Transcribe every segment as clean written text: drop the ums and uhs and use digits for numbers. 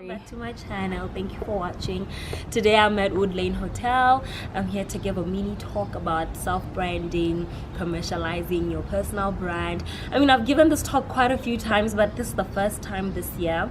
Welcome back to my channel. Thank you for watching. Today I'm at Woodlane Hotel. I'm here to give a mini talk about self-branding, commercializing your personal brand. I mean, I've given this talk quite a few times, but this is the first time this year,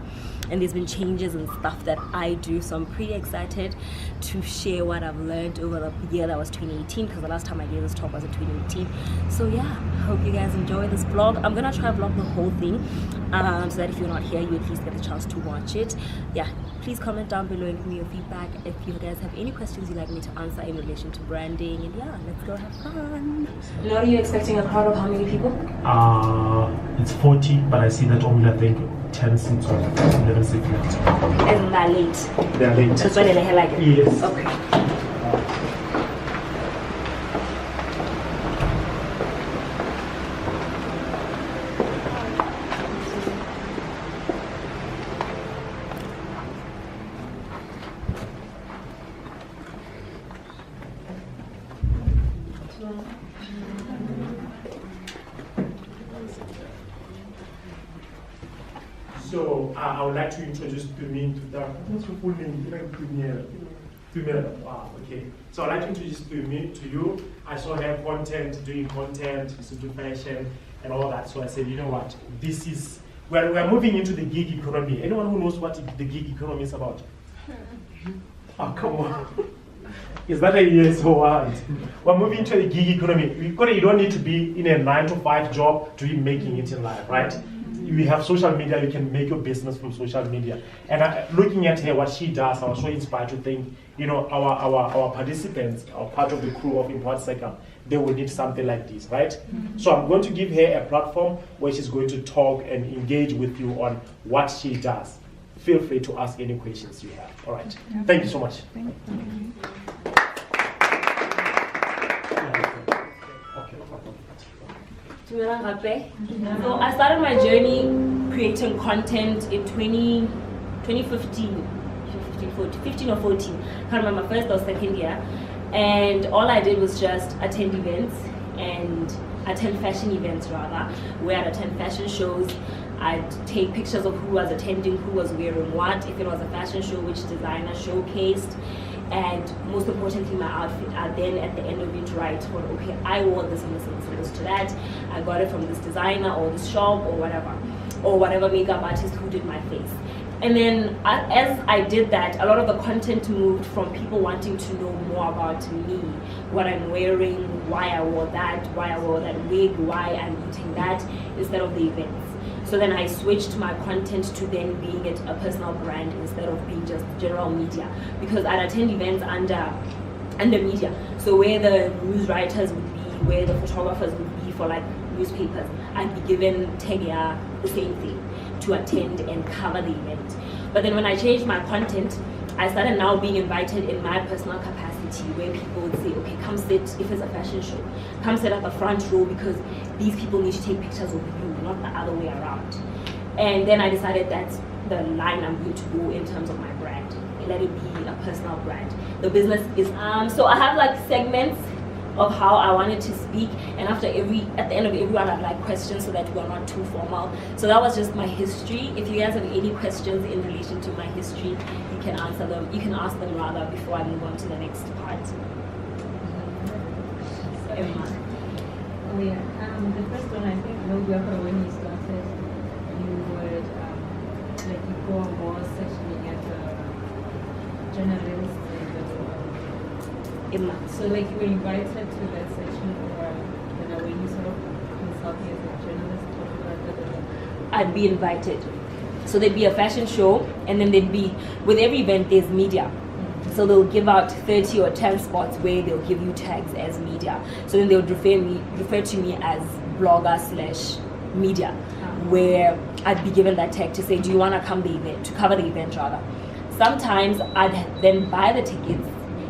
and there's been changes and stuff that I do, so I'm pretty excited to share what I've learned over the year that was 2018, because the last time I gave this talk was in 2018. So yeah, hope you guys enjoy this vlog. I'm gonna try to vlog the whole thing, so that if you're not here, you at least get a chance to watch it. Yeah, please comment down below and give me your feedback if you guys have any questions you'd like me to answer in relation to branding. And yeah, let's go have fun. And what are you expecting, a crowd of how many people? It's 40, but I see that only, I think, 10 seats or 11 seats left. And they're late. They're late. That's why they like it? Yes. Okay. So I would like to introduce Tumie Nthutang. What's your full name? Tumie. Wow, okay. So I'd like to introduce Tumie to you. I saw her doing content, into fashion, and all that. So I said, you know what? This is we're moving into the gig economy. Anyone who knows what the gig economy is about? Oh, come on. Is that a yes or what? We're moving to the gig economy. You don't need to be in a 9-to-5 job to be making it in life, right? We have social media, you can make your business from social media. And looking at her, what she does, I was so inspired to think, you know, our participants, our part of the crew of Import Second, they will need something like this, right? Mm-hmm. So I'm going to give her a platform where she's going to talk and engage with you on what she does. Feel free to ask any questions you have. All right. Yeah. Thank you so much. Thank you. So I started my journey creating content in 2015 or 14. I can't remember, first or second year. And all I did was just attend events and attend fashion events rather, where I'd attend fashion shows. I'd take pictures of who was attending, who was wearing what, if it was a fashion show, which designer showcased, and most importantly my outfit. I then at the end of it write, okay, I wore this and this and this and this to that, I got it from this designer or this shop or whatever makeup artist who did my face. And then as I did that, a lot of the content moved from people wanting to know more about me, what I'm wearing, why I wore that wig, why I'm eating that, instead of the events. So then I switched my content to then being a personal brand instead of being just general media, because I'd attend events under media. So where the news writers would be, where the photographers would be for like newspapers, I'd be given Tegia, the same thing, to attend and cover the event. But then when I changed my content, I started now being invited in my personal capacity, where people would say, okay, come sit, if it's a fashion show, come sit at the front row because these people need to take pictures of you, not the other way around. And then I decided that's the line I'm going to go in terms of my brand. Let it be a personal brand. The business is, so I have like segments of how I wanted to speak, and at the end of every one I'd like questions so that we're not too formal. So that was just my history. If you guys have any questions in relation to my history, you can answer them. You can ask them rather before I move on to the next part. Emma. Oh yeah, the first one, I think maybe after when you started, you would like you go more sectioning as a journalist. So like you were invited to that section, or when you sort of consulting as a journalist, I'd be invited. So there'd be a fashion show, and then there'd be, with every event there's media. Mm-hmm. So they'll give out 30 or 10 spots where they'll give you tags as media. So then they would refer to me as blogger/media, where I'd be given that tag to say, do you want to come the event, to cover the event rather. Sometimes I'd then buy the tickets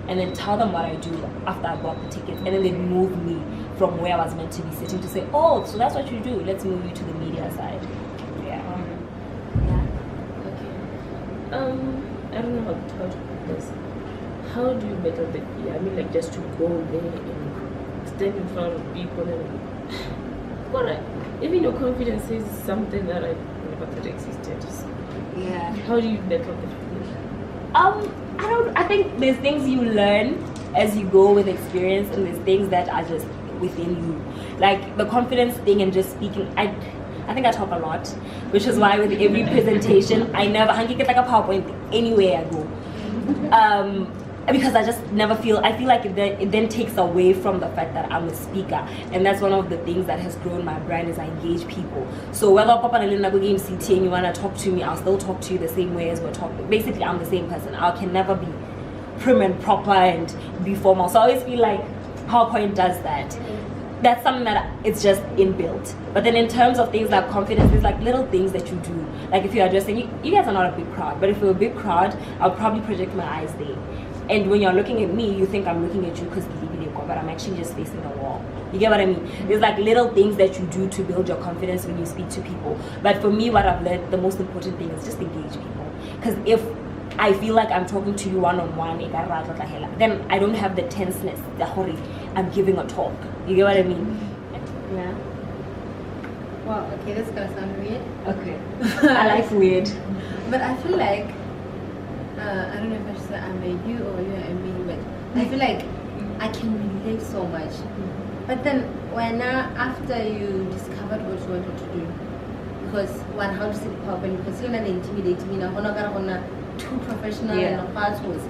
and then tell them what I do after I bought the tickets, and then they'd move me from where I was meant to be sitting to say, oh, so that's what you do, let's move you to the media side. Yeah. Okay. I don't know how to put this. How do you better the fear? I mean, like, just to go there and stand in front of people and even your confidence is something that I never thought existed. Yeah. How do you battle the fear? I think there's things you learn as you go with experience, and there's things that are just within you. Like the confidence thing and just speaking. I think I talk a lot, which is why with every presentation, I get like a PowerPoint anywhere I go. Because I just never feel, I feel like it then takes away from the fact that I'm a speaker. And that's one of the things that has grown my brand is I engage people. So whether Papa and Elena go game CT and you want to talk to me, I'll still talk to you the same way as we're talking. Basically, I'm the same person. I can never be prim and proper and be formal. So I always feel like PowerPoint does that. That's something that it's just inbuilt. But then in terms of things like confidence, there's like little things that you do. Like if you're addressing, you guys are not a big crowd, but if you're a big crowd, I'll probably project my eyes there. And when you're looking at me, you think I'm looking at you because but I'm actually just facing the wall. You get what I mean? There's like little things that you do to build your confidence when you speak to people. But for me, what I've learned, the most important thing is just engage people. Because if I feel like I'm talking to you one-on-one, then I don't have the tenseness, I'm giving a talk. You get what I mean? Yeah. Wow, okay, this is gonna sound weird. Okay. I like weird. But I feel like, I don't know if I should say I'm a you or you are a me, but I feel like I can relate so much. But then when after you discovered what you wanted to do, because one, how to see the power, because you're not intimidating me now, too professional and fast was.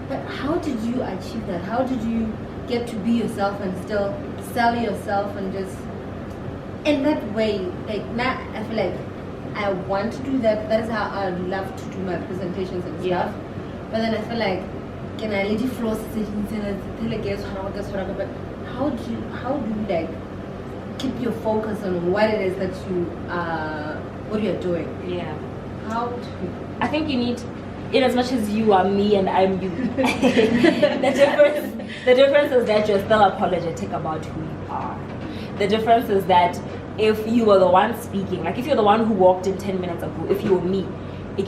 But how did you achieve that? How did you get to be yourself and still sell yourself and just in that way? Like now, I feel like I want to do that. That is how I love to do my presentations and stuff. But then I feel like, can I let you flow? But how do you like keep your focus on what it is that you what you're doing? Yeah. How to? I think you need, in as much as you are me and I'm you. the difference is that you're still apologetic about who you are. The difference is that if you were the one speaking, like if you're the one who walked in 10 minutes ago, if you were me, I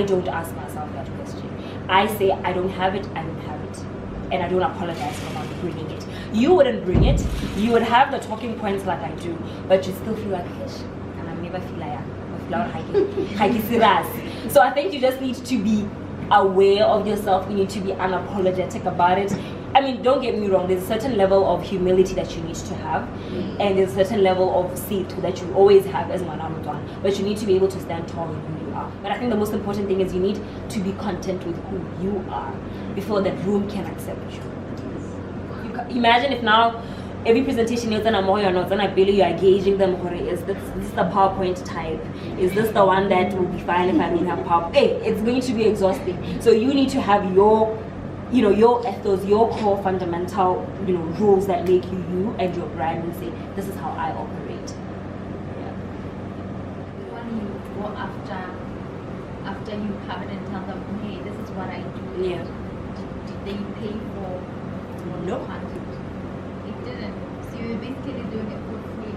don't ask myself that question. I say I don't have it, and I don't apologize for not bringing it. You wouldn't bring it, you would have the talking points like I do, but you still feel like, and I never feel like so I think you just need to be aware of yourself, you need to be unapologetic about it. I mean, don't get me wrong, there's a certain level of humility that you need to have, and there's a certain level of seat that you always have as Manamutwan, but you need to be able to stand tall in who you are. But I think the most important thing is you need to be content with who you are before that room can accept you. Imagine if now every presentation you're engaging them, is this the PowerPoint type? Is this the one that will be fine if I don't have PowerPoint? Hey, it's going to be exhausting. So you need to have your ethos, your core fundamental, rules that make you you and your brand, and say, this is how I operate. Yeah. When you go after you covered and tell them, hey, this is what I do. Yeah. Did they pay for No. content? It didn't. So you're basically doing it for free.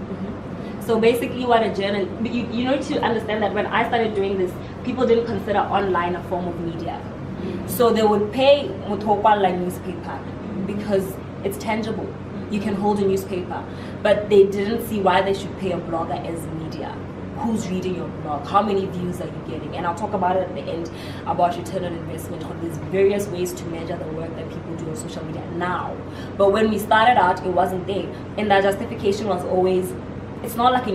So basically what a journal, you need to understand that when I started doing this, people didn't consider online a form of media. So they would pay Mutokwa like newspaper because it's tangible. You can hold a newspaper. But they didn't see why they should pay a blogger as media. Who's reading your blog? How many views are you getting? And I'll talk about it at the end about return on investment. There's various ways to measure the work that people do on social media now. But when we started out, it wasn't there. And the justification was always, it's not like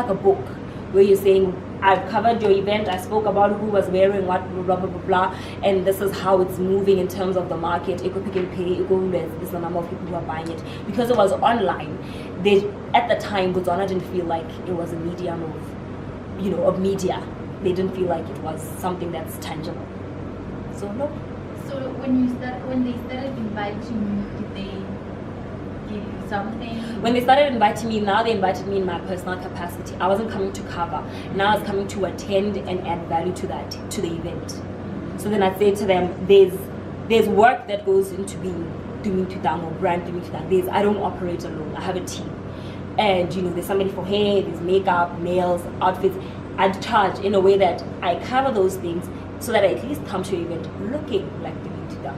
a book where you're saying, I've covered your event, I spoke about who was wearing what, blah, blah, blah, blah, and this is how it's moving in terms of the market. Pick and pay, this is the number of people who are buying it. Because it was online, at the time, Botswana didn't feel like it was a medium of media. They didn't feel like it was something that's tangible. So, no. So when they started inviting you, did they give you something? When they started inviting me, now they invited me in my personal capacity. I wasn't coming to cover. Now I was coming to attend and add value to the event. So then I say to them, there's work that goes into being Tumie Nthutang or brand Tumie Nthutang. I don't operate alone. I have a team. And there's somebody for hair, there's makeup, nails, outfits. I charge in a way that I cover those things so that I at least come to an event looking like Tumie Nthutang.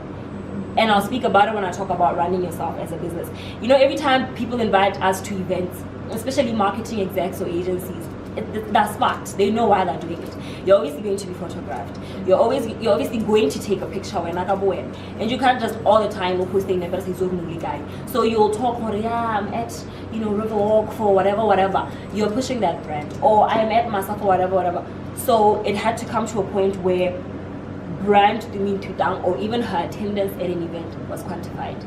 And I'll speak about it when I talk about running yourself as a business. Every time people invite us to events, especially marketing execs or agencies, they're smart. They know why they're doing it. You're obviously going to be photographed. You're obviously going to take a picture when and you can't just all the time posting the guy. So you'll talk about, yeah, I'm at Riverwalk for whatever. You're pushing that brand, or I'm at Masa for whatever. So it had to come to a point where brand Tumie Nthutang or even her attendance at an event was quantified.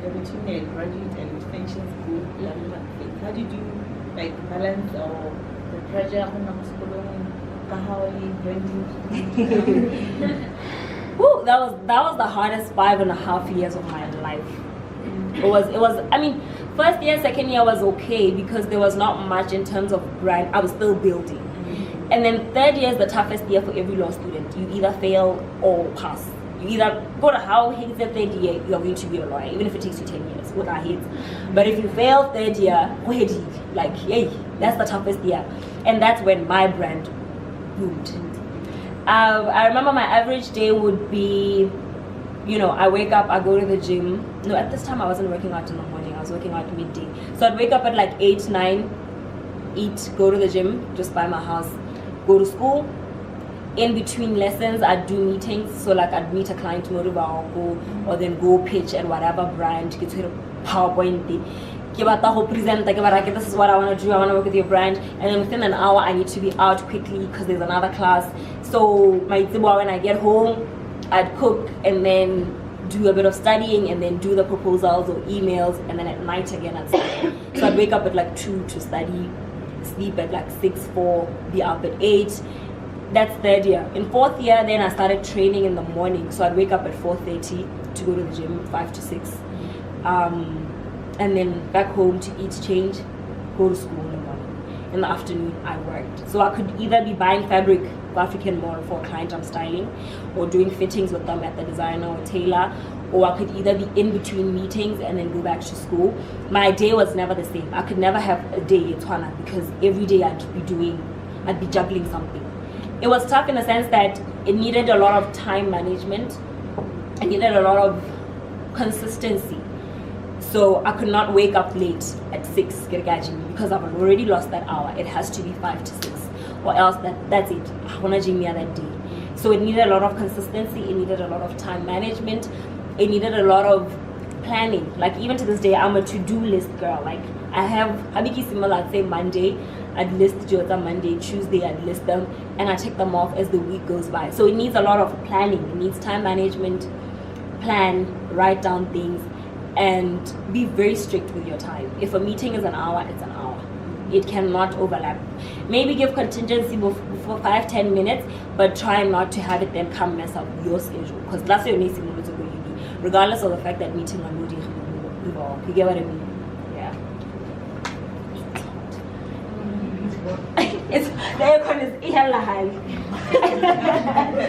You're between a graduate and extension school. How did you balance or the pressure on school? Woo, that was the hardest 5.5 years of my life. It was. I mean, first year, second year was okay because there was not much in terms of brand. I was still building, and then third year is the toughest year for every law student. You either fail or pass. You either go to how hits the third year, you're going to be a lawyer, even if it takes you 10 years with our hits. But if you fail third year, hey, that's the toughest year. And that's when my brand boomed. I remember my average day would be, I wake up, I go to the gym. No, at this time I wasn't working out in the morning, I was working out midday. So I'd wake up at 8, 9, eat, go to the gym, just by my house, go to school. In between lessons, I'd do meetings. So I'd meet a client tomorrow or then go pitch at whatever brand, get to a PowerPoint. This is what I want to do. I want to work with your brand. And then within an hour, I need to be out quickly because there's another class. So when I get home, I'd cook and then do a bit of studying and then do the proposals or emails. And then at night again, I'd study. So I'd wake up at 2 to study, sleep at 6, 4, be up at 8. That's third year. In fourth year, then I started training in the morning. So I'd wake up at 4:30 to go to the gym, 5 to 6. And then back home to eat, change, go to school in the morning. In the afternoon, I worked. So I could either be buying fabric for African Mall for a client I'm styling, or doing fittings with them at the designer or tailor, or I could either be in between meetings and then go back to school. My day was never the same. I could never have a day at Twana because every day I'd be juggling something. It was tough in the sense that it needed a lot of time management. It needed a lot of consistency. So I could not wake up late at 6 because I've already lost that hour. It has to be 5 to 6, or else that's it. I want to gym that day. So it needed a lot of consistency. It needed a lot of time management. It needed a lot of planning. Even to this day, I'm a to-do list girl. I have Habiki similar. I'd say Monday, I'd list Jota Monday, Tuesday, I'd list them, and I take them off as the week goes by. So it needs a lot of planning. It needs time management, plan, write down things, and be very strict with your time. If a meeting is an hour, it's an hour. It cannot overlap. Maybe give contingency for 5-10 minutes, but try not to have it then come mess up your schedule, because that's your next thing to go regardless of the fact that meeting on Moody, you get what I mean? Yeah. It's the aircon is hella high.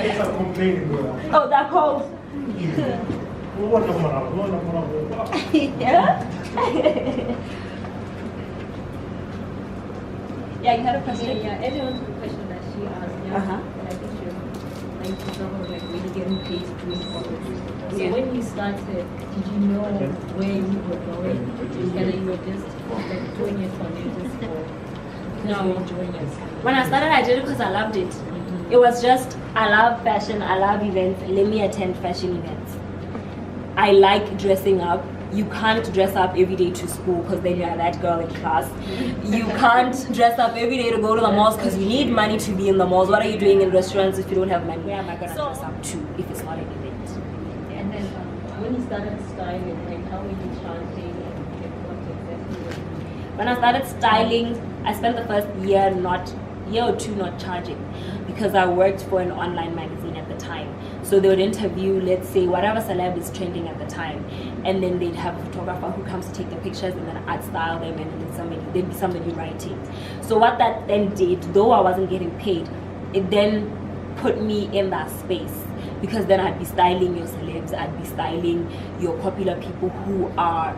It's a complaining. Oh, that cold. Yeah. Yeah, you had a question. Yeah, everyone's question that she asked. Yeah. And I think she was really getting paid doing all this. So when you started, did you know where you were going? And you were just doing it for you, just for enjoying it? When I started, I did it because I loved it. It was just, I love fashion, I love events, let me attend fashion events. I like dressing up. You can't dress up every day to school because then you're that girl in class. You can't dress up every day to go to the malls because you need money to be in the malls. What are you doing in restaurants if you don't have money? Where am I going to dress up to if it's not an event? And then when you started styling, how were you charging and what exactly? When I started styling, I spent the first year or two not charging because I worked for an online magazine at the time. So they would interview, let's say, whatever celeb is trending at the time, and then they'd have a photographer who comes to take the pictures, and then I'd style them, and then there'd be somebody writing. So what that then did, though I wasn't getting paid, it then put me in that space, because then I'd be styling your celebs, I'd be styling your popular people who are,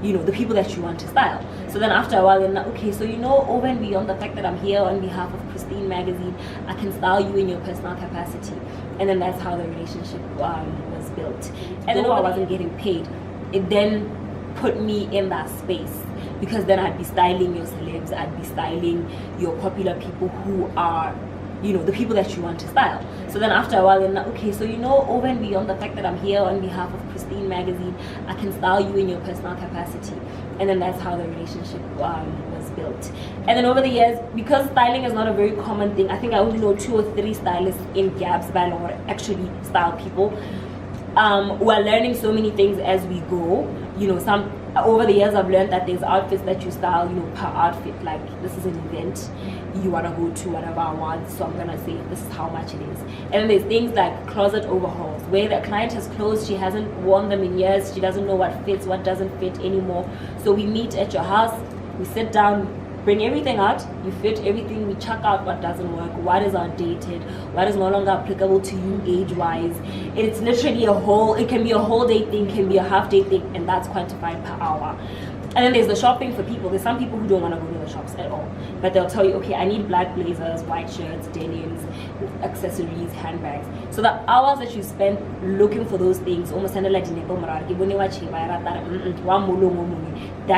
the people that you want to style. So then after a while, you're like, okay, so over and beyond the fact that I'm here on behalf of Pristine Magazine, I can style you in your personal capacity. And then that's how the relationship was built. And then I wasn't getting paid. It then put me in that space, because then I'd be styling your celebs, I'd be styling your popular people who are, the people that you want to style. So then after a while, you're like, okay, so over and beyond the fact that I'm here on behalf of Pristine Magazine, I can style you in your personal capacity. And then that's how the relationship was built. And then over the years, because styling is not a very common thing, I think I only know 2 or 3 stylists in Gabs by law actually style people. We're learning so many things as we go. Over the years, I've learned that there's outfits that you style, per outfit. Like, this is an event, you want to go to whatever I want, so I'm going to say this is how much it is. And then there's things like closet overhauls, where the client has clothes, she hasn't worn them in years, she doesn't know what fits, what doesn't fit anymore. So we meet at your house, we sit down, bring everything out, you fit everything, we check out what doesn't work, what is outdated, what is no longer applicable to you age-wise. It's literally it can be a whole day thing, can be a half day thing, and that's quantified per hour. And then there's the shopping for people. There's some people who don't want to go to the shops at all, but they'll tell you, okay, I need black blazers, white shirts, denims, accessories, handbags. So the hours that you spend looking for those things, almost that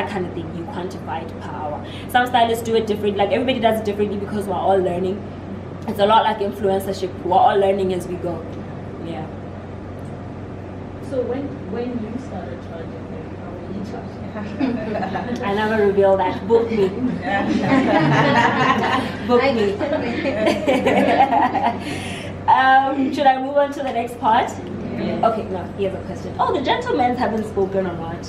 kind of thing, you quantify it per hour. Some stylists do it different, like everybody does it differently, because we're all learning. It's a lot like influencership, we're all learning as we go. Yeah. So when you started charging, how were you charging? I never reveal that. Book me. Book me. Should I move on to the next part? Yeah. Okay, no, here's a question. Oh, the gentlemen haven't spoken or not?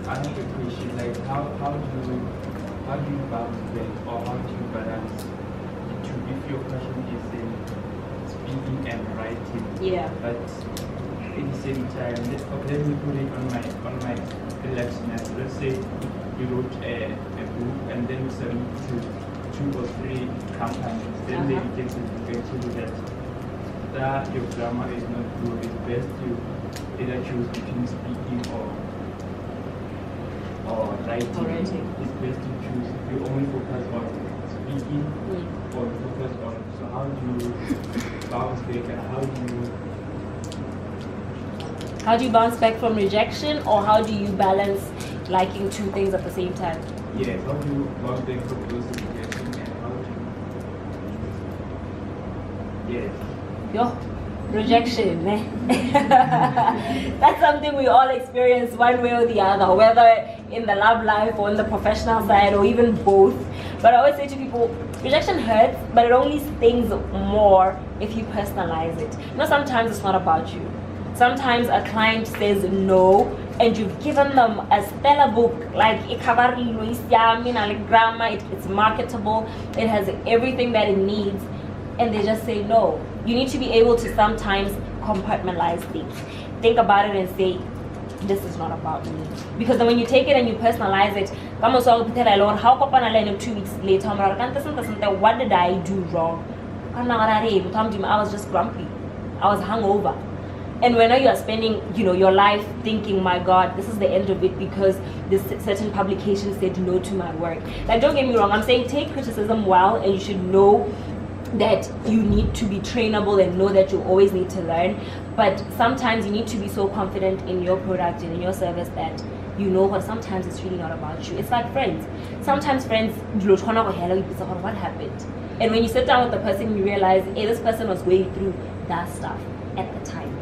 I have a question, like how do you bounce back, or how do you balance to, if your passion is in speaking and writing, Yeah. but at the same time, let me put it on my relaxedness. Let's say you wrote a book and then you send it to 2 or 3 companies, then they reject it eventually that your grammar is not good. It's best to either choose between speaking or writing. It's best to choose. You only focus on speaking or you focus on. So how do you bounce back, and how do you bounce back from rejection, or how do you balance liking 2 things at the same time? Yeah, how do you bounce back from those rejection, and how do you? Yes. Yo, rejection, eh? That's something we all experience one way or the other, whether in the love life or in the professional side or even both. But I always say to people, rejection hurts, but it only stings more if you personalize it. Sometimes it's not about you. Sometimes a client says no, and you've given them a stellar book, like grammar, it's marketable, it has everything that it needs, and they just say no. You need to be able to sometimes compartmentalize things. Think about it and say, this is not about me. Because then when you take it and you personalize it, how 2 weeks later, what did I do wrong? I was just grumpy. I was hungover. And when you are spending, your life thinking, my God, this is the end of it because this certain publication said no to my work. Like, don't get me wrong, I'm saying take criticism well, and you should know that you need to be trainable and know that you always need to learn. But sometimes you need to be so confident in your product and in your service that what sometimes it's really not about you. It's like friends. Sometimes friends, what happened? And when you sit down with the person, you realize, hey, this person was going through that stuff at the time.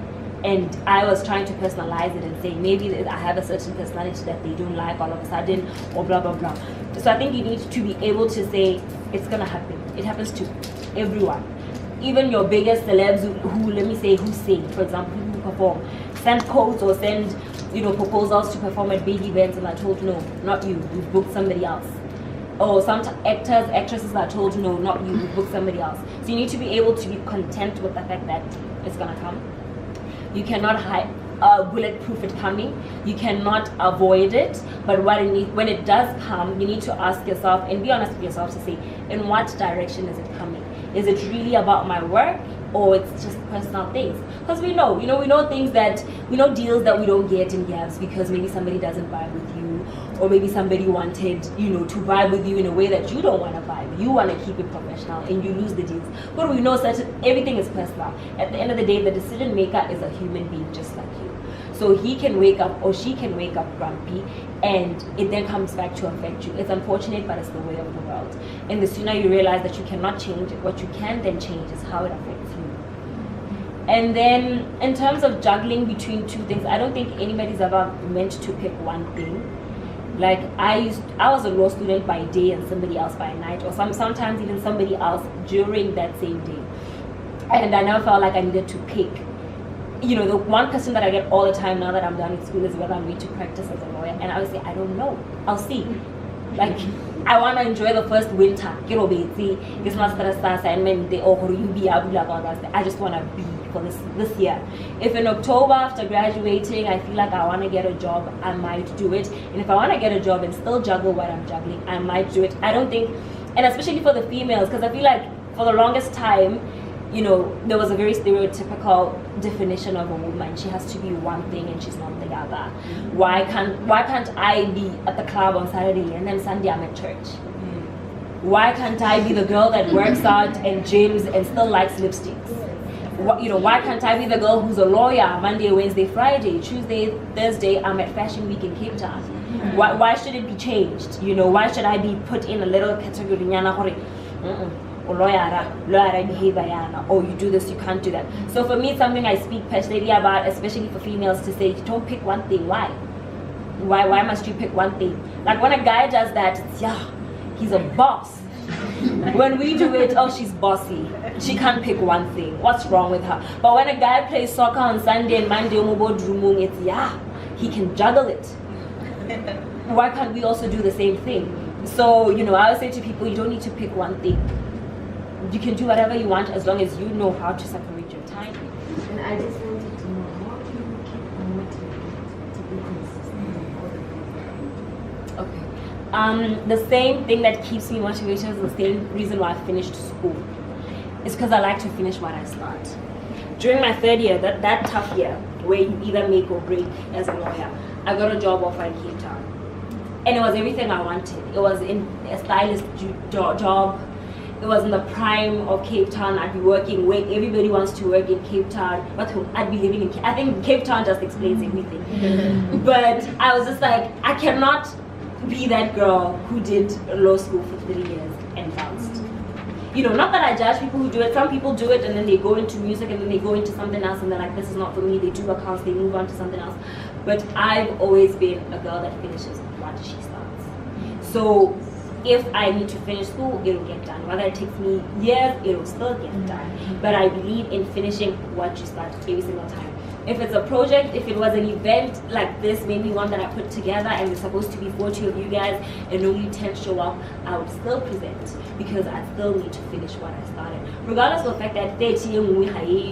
And I was trying to personalize it and say, maybe I have a certain personality that they don't like all of a sudden, or blah, blah, blah. So I think you need to be able to say, it's going to happen. It happens to everyone. Even your biggest celebs who sing, for example, who perform, send quotes or send, proposals to perform at big events, and are told, no, not you, we've booked somebody else. Or some actors, actresses are told, no, not you, we've booked somebody else. So you need to be able to be content with the fact that it's going to come. You cannot bulletproof it coming. You cannot avoid it. But when it does come, you need to ask yourself and be honest with yourself to say, in what direction is it coming? Is it really about my work, or it's just personal things? Because we know things that, we know deals that we don't get in Gabs because maybe somebody doesn't vibe with you, or maybe somebody wanted, to vibe with you in a way that you don't want to vibe. You want to keep it professional, and you lose the deals. But we know that everything is personal. At the end of the day, the decision maker is a human being just like you. So he can wake up or she can wake up grumpy, and it then comes back to affect you. It's unfortunate, but it's the way of the world. And the sooner you realize that you cannot change it, what you can then change is how it affects you. And then in terms of juggling between two things, I don't think anybody's ever meant to pick one thing. Like I was a law student by day and somebody else by night, or sometimes even somebody else during that same day. And I never felt like I needed to pick. The one question that I get all the time now that I'm done with school is whether I'm going to practice as a lawyer. And I would say, I don't know. I'll see. Like, I want to enjoy the first winter. I just want to be for this year. If in October after graduating I feel like I want to get a job, I might do it. And if I want to get a job and still juggle what I'm juggling, I might do it. I don't think, and especially for the females, because I feel like for the longest time, there was a very stereotypical definition of a woman. She has to be one thing and she's not the other. Why can't I be at the club on Saturday and then Sunday I'm at church? Why can't I be the girl that works out and gyms and still likes lipsticks? Why can't I be the girl who's a lawyer Monday, Wednesday, Friday, Tuesday, Thursday I'm at Fashion Week in Cape Town? Why should it be changed? Why should I be put in a little category? Or lawyer behavior, or you do this, you can't do that. So for me, it's something I speak passionately about, especially for females, to say, don't pick one thing. Why? Why must you pick one thing? Like when a guy does that, he's a boss. When we do it, she's bossy. She can't pick one thing. What's wrong with her? But when a guy plays soccer on Sunday and Monday, it's he can juggle it. Why can't we also do the same thing? So, I would say to people, you don't need to pick one thing. You can do whatever you want as long as you know how to separate your time. And I just wanted to know, how do you keep motivated to be consistent? Okay. The same thing that keeps me motivated is the same reason why I finished school. It's because I like to finish what I start. During my third year, that tough year, where you either make or break as a lawyer, I got a job offer in Cape Town. And it was everything I wanted. It was in a stylist job. It was in the prime of Cape Town. I'd be working where everybody wants to work in Cape Town, but I'd be living in Cape Town. I think Cape Town just explains everything. But I was just like, I cannot be that girl who did law school for 3 years and bounced. Not that I judge people who do it. Some people do it and then they go into music and then they go into something else and they're like, this is not for me. They do accounts, they move on to something else. But I've always been a girl that finishes what she starts. So if I need to finish school, it'll get done. Whether it takes me years, it'll still get done. But I believe in finishing what you start every single time. If it's a project, if it was an event like this, maybe one that I put together and it's supposed to be 40 of you guys and only 10 show up, I would still present because I still need to finish what I started. Regardless of the fact that 30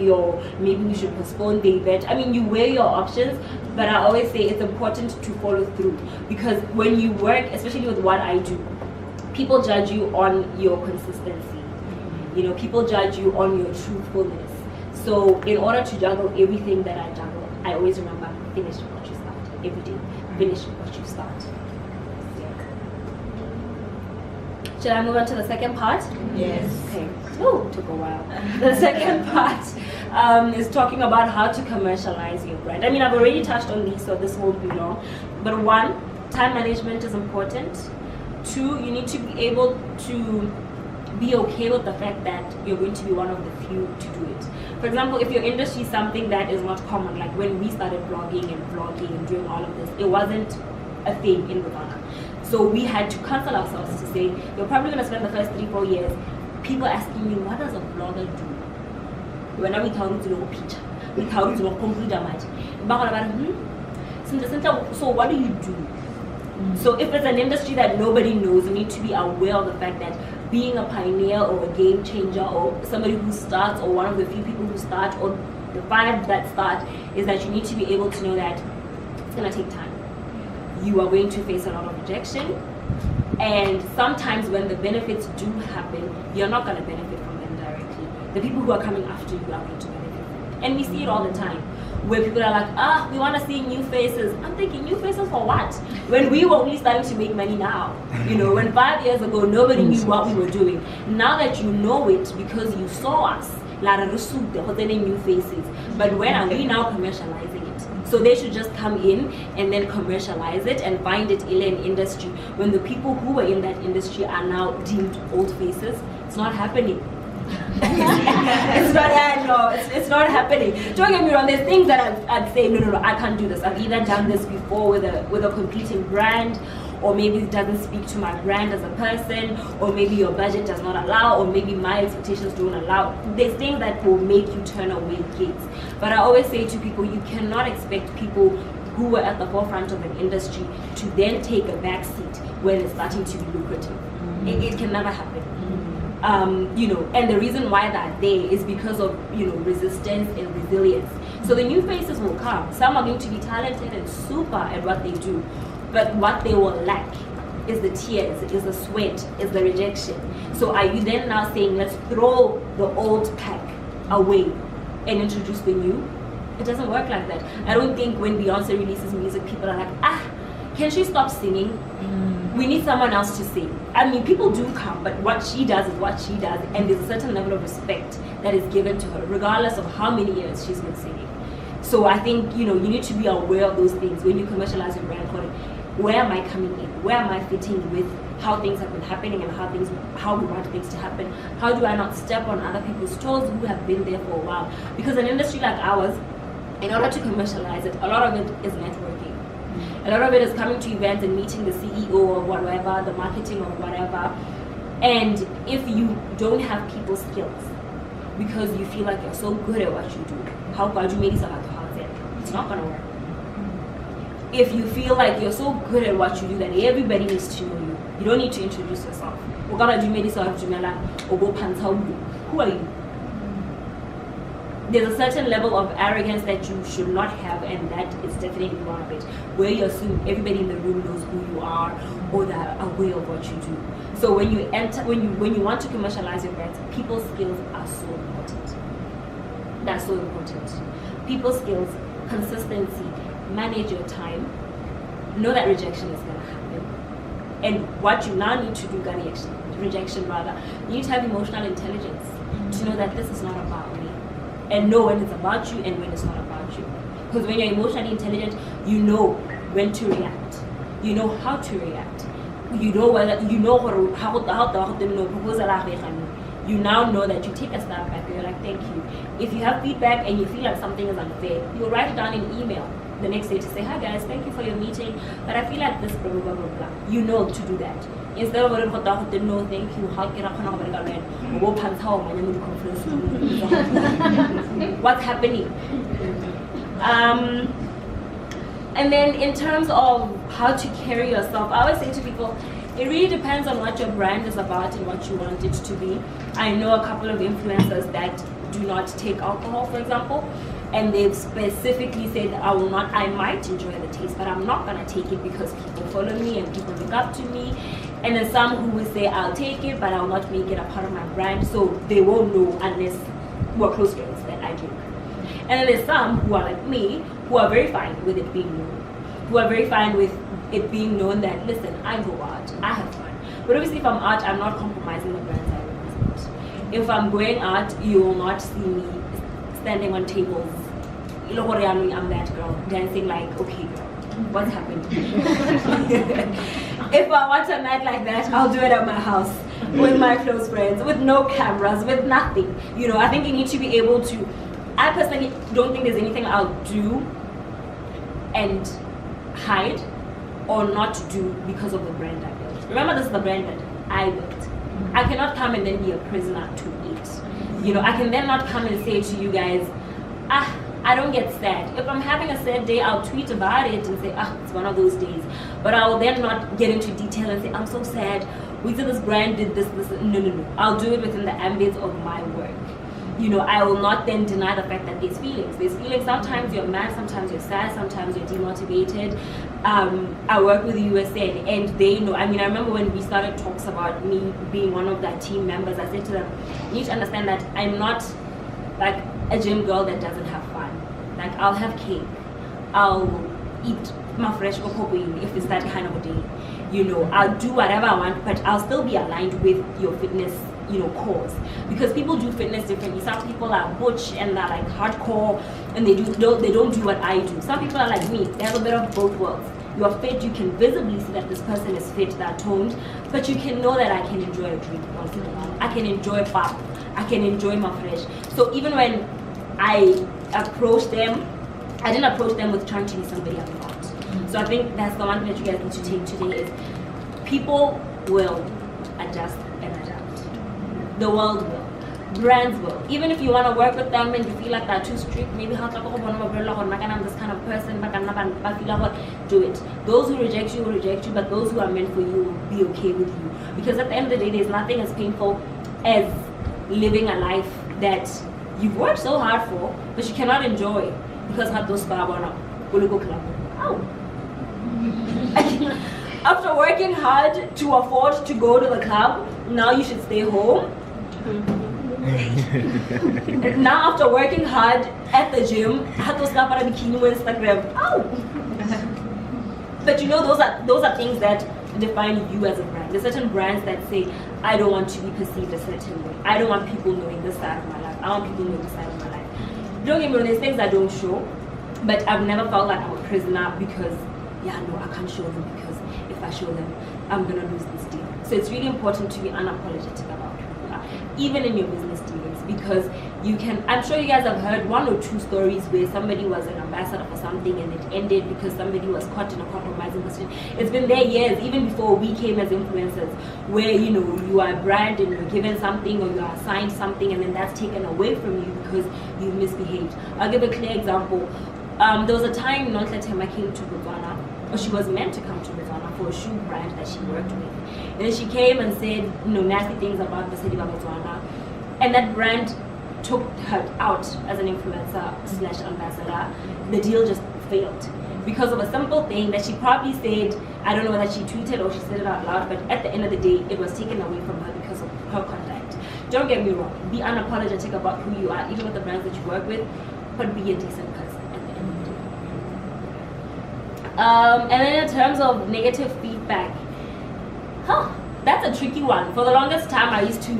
or maybe we should postpone the event. I mean, you weigh your options, but I always say it's important to follow through because when you work, especially with what I do, people judge you on your consistency. People judge you on your truthfulness. So in order to juggle everything that I juggle, I always remember, finish what you start. Every day, finish what you start. Yeah. Should I move on to the second part? Yes. Okay. Oh, took a while. The second part is talking about how to commercialize your brand. I mean, I've already touched on these, so this won't be long. But 1, time management is important. 2, you need to be able to be okay with the fact that you're going to be one of the few to do it. For example, if your industry is something that is not common, like when we started blogging and vlogging and doing all of this, it wasn't a thing in Botswana. So we had to cancel ourselves to say, you're probably going to spend the first 3-4 years people asking you, what does a blogger do? When we tell you to know picture, we tell you to know complete damage. So what do you do? So if it's an industry that nobody knows, you need to be aware of the fact that being a pioneer or a game changer or somebody who starts or one of the few people who start or the 5 that start is that you need to be able to know that it's going to take time. You are going to face a lot of rejection, and sometimes when the benefits do happen, you're not going to benefit from them directly. The people who are coming after you are going to benefit from it. And we see it all the time. where people are like, we want to see new faces. I'm thinking, new faces for what? When we were only starting to make money now. You know, when 5 years ago, nobody knew what we were doing. Now that you know it because you saw us, new faces. But when are we now commercializing it? So they should just come in and then commercialize it and find it in an industry when the people who were in that industry are now deemed old faces. It's not happening. It's not happening. Don't get me wrong, there's things that I'd say, no, I can't do this. I've either done this before with a competing brand, or maybe it doesn't speak to my brand as a person, or maybe your budget does not allow, or maybe my expectations don't allow. There's things that will make you turn away kids. But I always say to people, you cannot expect people who were at the forefront of an industry to then take a back seat when it's starting to be lucrative. It can never happen. You know, and the reason why they're there is because of, you know, resistance and resilience. So the new faces will come. Some are going to be talented and super at what they do, but what they will lack is the tears, is the sweat, is the rejection. So are you then now saying, let's throw the old pack away and introduce the new? It doesn't work like that. I don't think when Beyonce releases music, people are like, can she stop singing? We need someone else to sing. I mean, people do come, but what she does is what she does, and there's a certain level of respect that is given to her, regardless of how many years she's been singing. So I think, you know, you need to be aware of those things when you commercialize your brand. Where am I coming in? Where am I fitting with how things have been happening and how we want things to happen? How do I not step on other people's toes who have been there for a while? Because an industry like ours, in order to commercialize it, a lot of it is networking. A lot of it is coming to events and meeting the CEO or whatever, the marketing or whatever. And if you don't have people skills because you feel like you're so good at what you do, how could you make it? It's not gonna work. If you feel like you're so good at what you do that everybody needs to know you, you don't need to introduce yourself. Who are you? There's a certain level of arrogance that you should not have, and that is definitely one of it, where you assume everybody in the room knows who you are or they're aware of what you do. So when you want to commercialize your brand, people skills are so important. That's so important. People skills, consistency, manage your time, know that rejection is going to happen. And what you now need to do, rejection rather, you need to have emotional intelligence to know that this is not about me. And know when it's about you and when it's not about you. Because when you're emotionally intelligent, you know when to react. You know how to react. You know you now know that you take a step back and you're like, thank you. If you have feedback and you feel like something is unfair, you'll write it down in email the next day to say, hi guys, thank you for your meeting, but I feel like this, blah, blah, blah, blah, blah. You know to do that. Instead of no, thank you, what's happening? And then in terms of how to carry yourself, I always say to people, it really depends on what your brand is about and what you want it to be. I know a couple of influencers that do not take alcohol, for example, and they've specifically said, I might enjoy the taste, but I'm not gonna take it because people follow me and people look up to me. And then some who will say, I'll take it, but I'll not make it a part of my brand, so they won't know unless we're close friends that I drink. And then there's some who are like me, who are very fine with it being known, who are very fine with it being known that, listen, I go out, I have fun. But obviously if I'm out, I'm not compromising the brands I represent. If I'm going out, you will not see me standing on tables. I'm that girl, dancing like, okay girl, what's happening? If I want a night like that, I'll do it at my house, with my close friends, with no cameras, with nothing. You know, I think you need to be able to, I personally don't think there's anything I'll do and hide or not do because of the brand I built. Remember, this is the brand that I built. I cannot come and then be a prisoner to it. You know, I can then not come and say to you guys, I don't get sad. If I'm having a sad day, I'll tweet about it and say, it's one of those days. But I will then not get into detail and say, I'm so sad. We said this brand did this. No. I'll do it within the ambit of my work. You know, I will not then deny the fact that there's feelings. There's feelings. Sometimes you're mad, sometimes you're sad, sometimes you're demotivated. I work with the USN and they know. I mean, I remember when we started talks about me being one of their team members, I said to them, you need to understand that I'm not like a gym girl that doesn't have fun. Like I'll have cake, I'll eat my fresh cocoa if it's that kind of a day. You know, I'll do whatever I want, but I'll still be aligned with your fitness, you know, cause. Because people do fitness differently. Some people are butch and they're like hardcore, and they don't do what I do. Some people are like me. They have a bit of both worlds. You are fit, you can visibly see that this person is fit, they're toned, but you can know that I can enjoy a drink once in a while. I can enjoy pop. I can enjoy my fresh. So even when I approach them, I didn't approach them with trying to be somebody I'm not. So I think that's the one that you guys need to take today is people will adjust and adapt. The world will. Brands will. Even if you want to work with them and you feel like they're too strict, maybe I'm this kind of person, do it. Those who reject you will reject you, but those who are meant for you will be okay with you. Because at the end of the day, there's nothing as painful as living a life that you've worked so hard for, but you cannot enjoy because of those club. Ow. After working hard to afford to go to the club, now you should stay home. Now after working hard at the gym, had to snap at a bikini on Instagram. Ow! But you know, those are things that define you as a brand. There's certain brands that say, I don't want to be perceived a certain way. I don't want people knowing this side of my life. I want people knowing this side of my life. Don't get me wrong, there's things I don't show, but I've never felt like I'm a prisoner because, I can't show them because if I show them, I'm gonna lose this deal. So it's really important to be unapologetic about who you are, even in your business dealings, because you can, I'm sure you guys have heard 1 or 2 stories where somebody was an ambassador for something and it ended because somebody was caught in a compromising position. It's been there years, even before we came as influencers, where you are a brand and you're given something or you are assigned something and then that's taken away from you because you misbehaved. I'll give a clear example. There was a time Nonhla came to Botswana, or she was meant to come to Botswana for a shoe brand that she worked with. And then she came and said, nasty things about the city of Botswana. And that brand took her out as an influencer/ambassador. The deal just failed because of a simple thing that she probably said. I don't know whether she tweeted or she said it out loud, but at the end of the day, it was taken away from her because of her conduct. Don't get me wrong. Be unapologetic about who you are, even with the brands that you work with, but be a decent person. And then in terms of negative feedback, that's a tricky one. For the longest time, I used to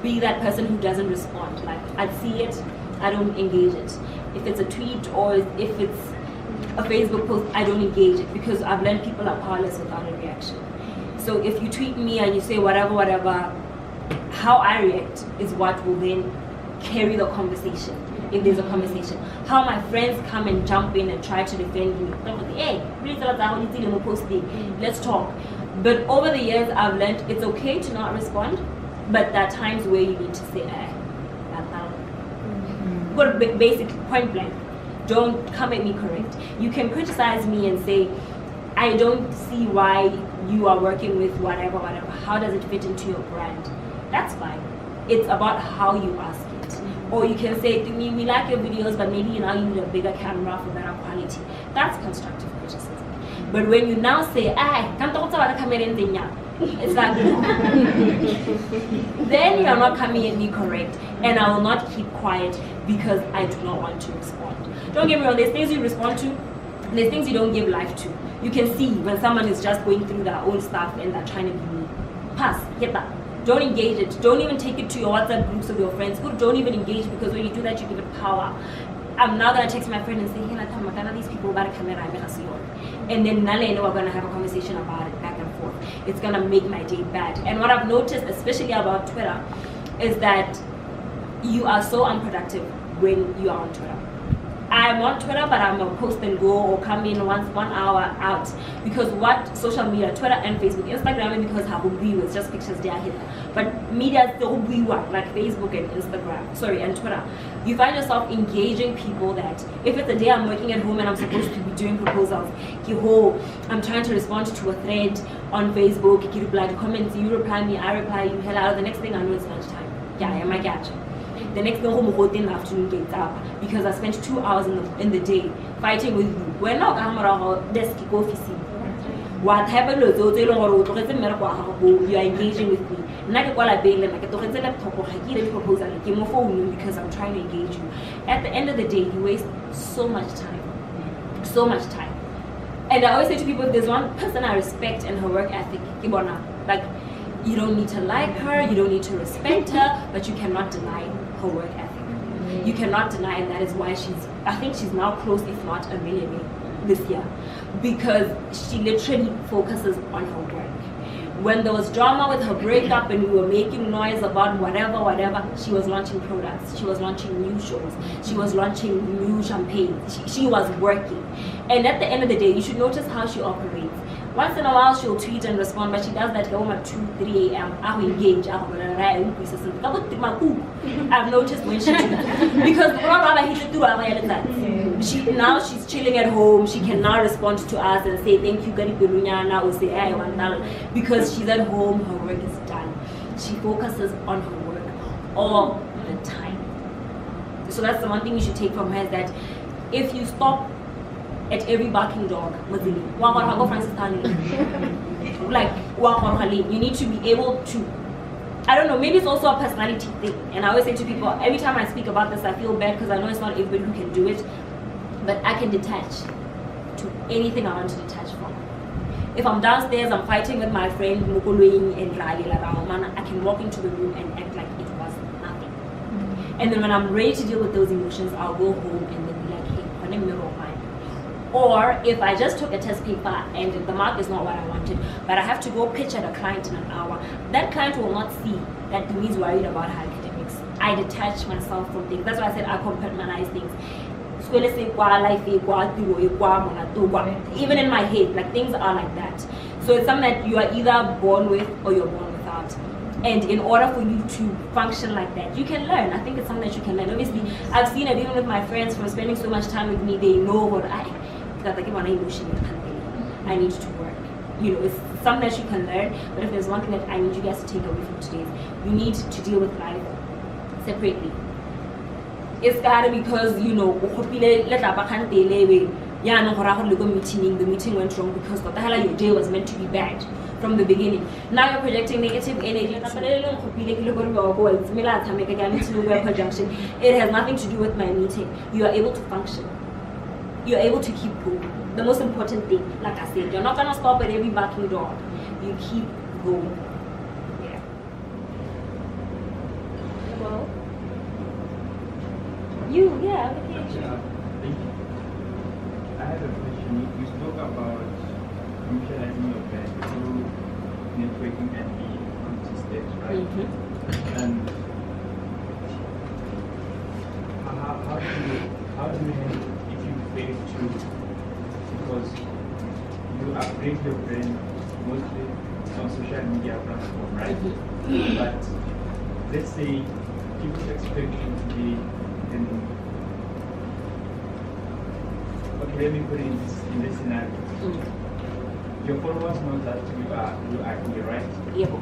be that person who doesn't respond. Like, I'd see it, I don't engage it. If it's a tweet or if it's a Facebook post, I don't engage it because I've learned people are powerless without a reaction. So if you tweet me and you say whatever, how I react is what will then carry the conversation. If there's a conversation, how my friends come and jump in and try to defend me. Hey, let's talk. But over the years, I've learned it's okay to not respond, but there are times where you need to say, but basically, point blank, don't come at me correct. You can criticize me and say, I don't see why you are working with whatever. How does it fit into your brand? That's fine. It's about how you ask it. Or you can say to me, we like your videos, but maybe you need a bigger camera for better quality. That's constructive criticism. But when you now say, it's like, then you are not coming at me correct, and I will not keep quiet because I do not want to respond. Don't get me wrong, there's things you respond to, and there's things you don't give life to. You can see when someone is just going through their own stuff and they're trying to be me. Pass, get that. Don't engage it. Don't even take it to your WhatsApp groups of your friends. Don't even engage, because when you do that, you give it power. I'm now gonna text my friend and say, hey, these people about a camera, and then we're gonna have a conversation about it back and forth. It's gonna make my day bad. And what I've noticed, especially about Twitter, is that you are so unproductive when you are on Twitter. I'm on Twitter, but I'm a post and go or come in 1 hour out, because what social media, Twitter and Facebook, Instagram, because it's just pictures there here, but media still like Facebook and Instagram, and Twitter. You find yourself engaging people that if it's a day I'm working at home and I'm supposed to be doing proposals, I'm trying to respond to a thread on Facebook, you reply to comments, you reply me, I reply you, hello, the next thing I know it's lunchtime. I catch. The next day, in the afternoon gets up because I spent 2 hours in the day fighting with you. We're not desk office. what happened was you are engaging with me. Because I'm trying to engage you. At the end of the day, you waste so much time. So much time. And I always say to people, if there's one person I respect in her work ethic, like, you don't need to like her, you don't need to respect her, but you cannot deny her work ethic. You cannot deny, and that is why I think she's now close, if not a millionaire this year, because she literally focuses on her work. When there was drama with her breakup and we were making noise about whatever, she was launching products, she was launching new shows, she was launching new champagnes, she was working. And at the end of the day, you should notice how she operates. Once in a while, she'll tweet and respond, but she does that at 2, 3 a.m. I'll engage. I've noticed when she tweets. Because she's chilling at home. She can now respond to us and say, thank you, or say, hey, because she's at home, her work is done. She focuses on her work all the time. So that's the one thing you should take from her, is that if you stop at every barking dog, like, you need to be able to, I don't know, maybe it's also a personality thing. And I always say to people, every time I speak about this, I feel bad because I know it's not everybody who can do it, but I can detach to anything I want to detach from. If I'm downstairs, I'm fighting with my friend, I can walk into the room and act like it was nothing. And then when I'm ready to deal with those emotions, I'll go home and then be like, hey, or if I just took a test paper and the mark is not what I wanted, but I have to go pitch at a client in an hour, that client will not see that he's worried about her academics. I detach myself from things. That's why I said I compartmentalize things. Even in my head, like, things are like that. So it's something that you are either born with or you're born without. And in order for you to function like that, you can learn. I think it's something that you can learn. Obviously, I've seen it even with my friends from spending so much time with me. They know what I need to work. You know, it's something that you can learn. But if there's one thing that I need you guys to take away from today, you need to deal with life separately. It's gotta, because, you know, the meeting went wrong because your day was meant to be bad from the beginning. Now you're projecting negative energy. It has nothing to do with my meeting. You are able to function. You're able to keep going. The most important thing, like I said, you're not gonna stop at every barking dog. You keep going. Yeah. Well, yeah. I have a question. You spoke about commercializing your brand through networking and being consistent, right? And how do you handle if you fail to, because you upgrade your brand mostly on social media platform, right? But let's say people expect you to be in, okay, let me put it in this scenario. Your followers know that you are here, right? Yep.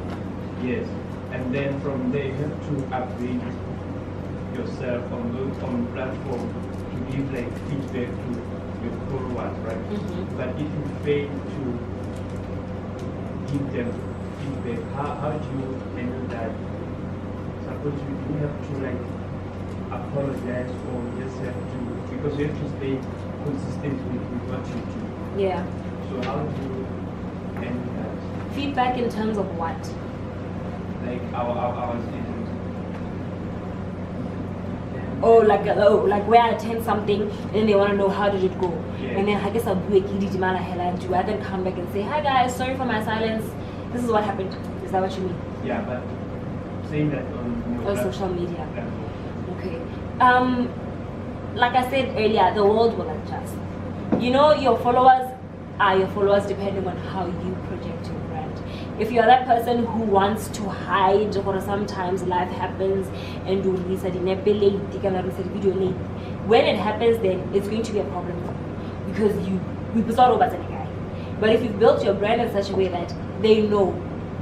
Yes. And then from there you have to upgrade yourself on platform to give like feedback to your followers, right? But if you fail to give them feedback, how do you handle that? Suppose you have to like apologize, or just have to, because you have to stay consistent with what you do. Yeah. So how do you handle that? Feedback in terms of what? Like our students. Like where I attend something and then they want to know how did it go. Yeah. And then I guess I'll do a kiddy jimala hela. Do I then come back and say, hi guys, sorry for my silence. This is what happened. Is that what you mean? Yeah, but saying that on social media. platform. Okay. Like I said earlier, the world will adjust. You know, your followers are your followers depending on how you project your brand. If you're that person who wants to hide, or sometimes life happens and you release a video, when it happens, then it's going to be a problem for you because we start over as a guy. But if you've built your brand in such a way that they know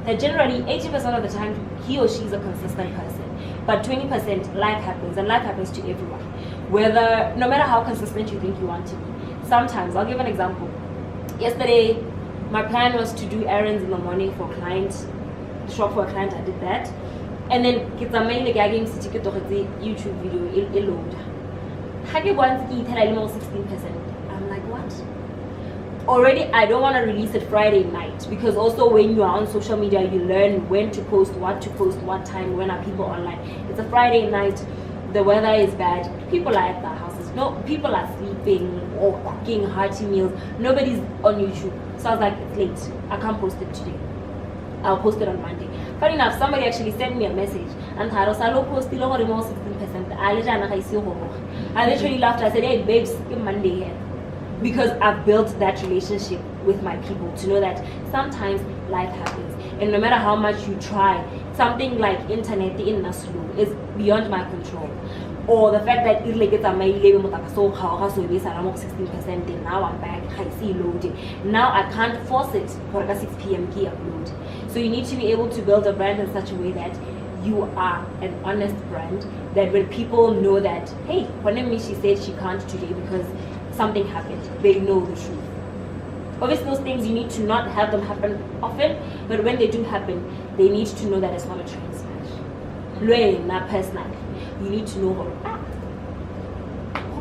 that generally 80% of the time he or she is a consistent person, but 20% life happens, and life happens to everyone. Whether, no matter how consistent you think you want to be. Sometimes, I'll give an example. Yesterday, My plan was to do errands in the morning for clients, shop for a client. I did that, and then get the main gagging ticket to the YouTube video load. Have you once eat 16%? I'm like, what? Already, I don't want to release it Friday night because also when you are on social media, you learn when to post, what time, when are people online. It's a Friday night, the weather is bad, people are at their houses, no, people are sleeping or cooking hearty meals, nobody's on YouTube. So I was like, it's late, I can't post it today. I'll post it on Monday. Funny enough, somebody actually sent me a message and I was post 16%. I literally laughed. I said, hey babes, it's Monday here. Because I've built that relationship with my people to know that sometimes life happens. And no matter how much you try, something like internet in Naslu is beyond my control. Or the fact that it's like it's a my label so 16% and now I'm back, I see loading. Now I can't force it for a 6 p.m. key upload. So you need to be able to build a brand in such a way that you are an honest brand, that when people know that, hey, she said she can't today because something happened, they know the truth. Obviously those things you need to not have them happen often, but when they do happen, they need to know that it's not a train smash. Not personal. You need to know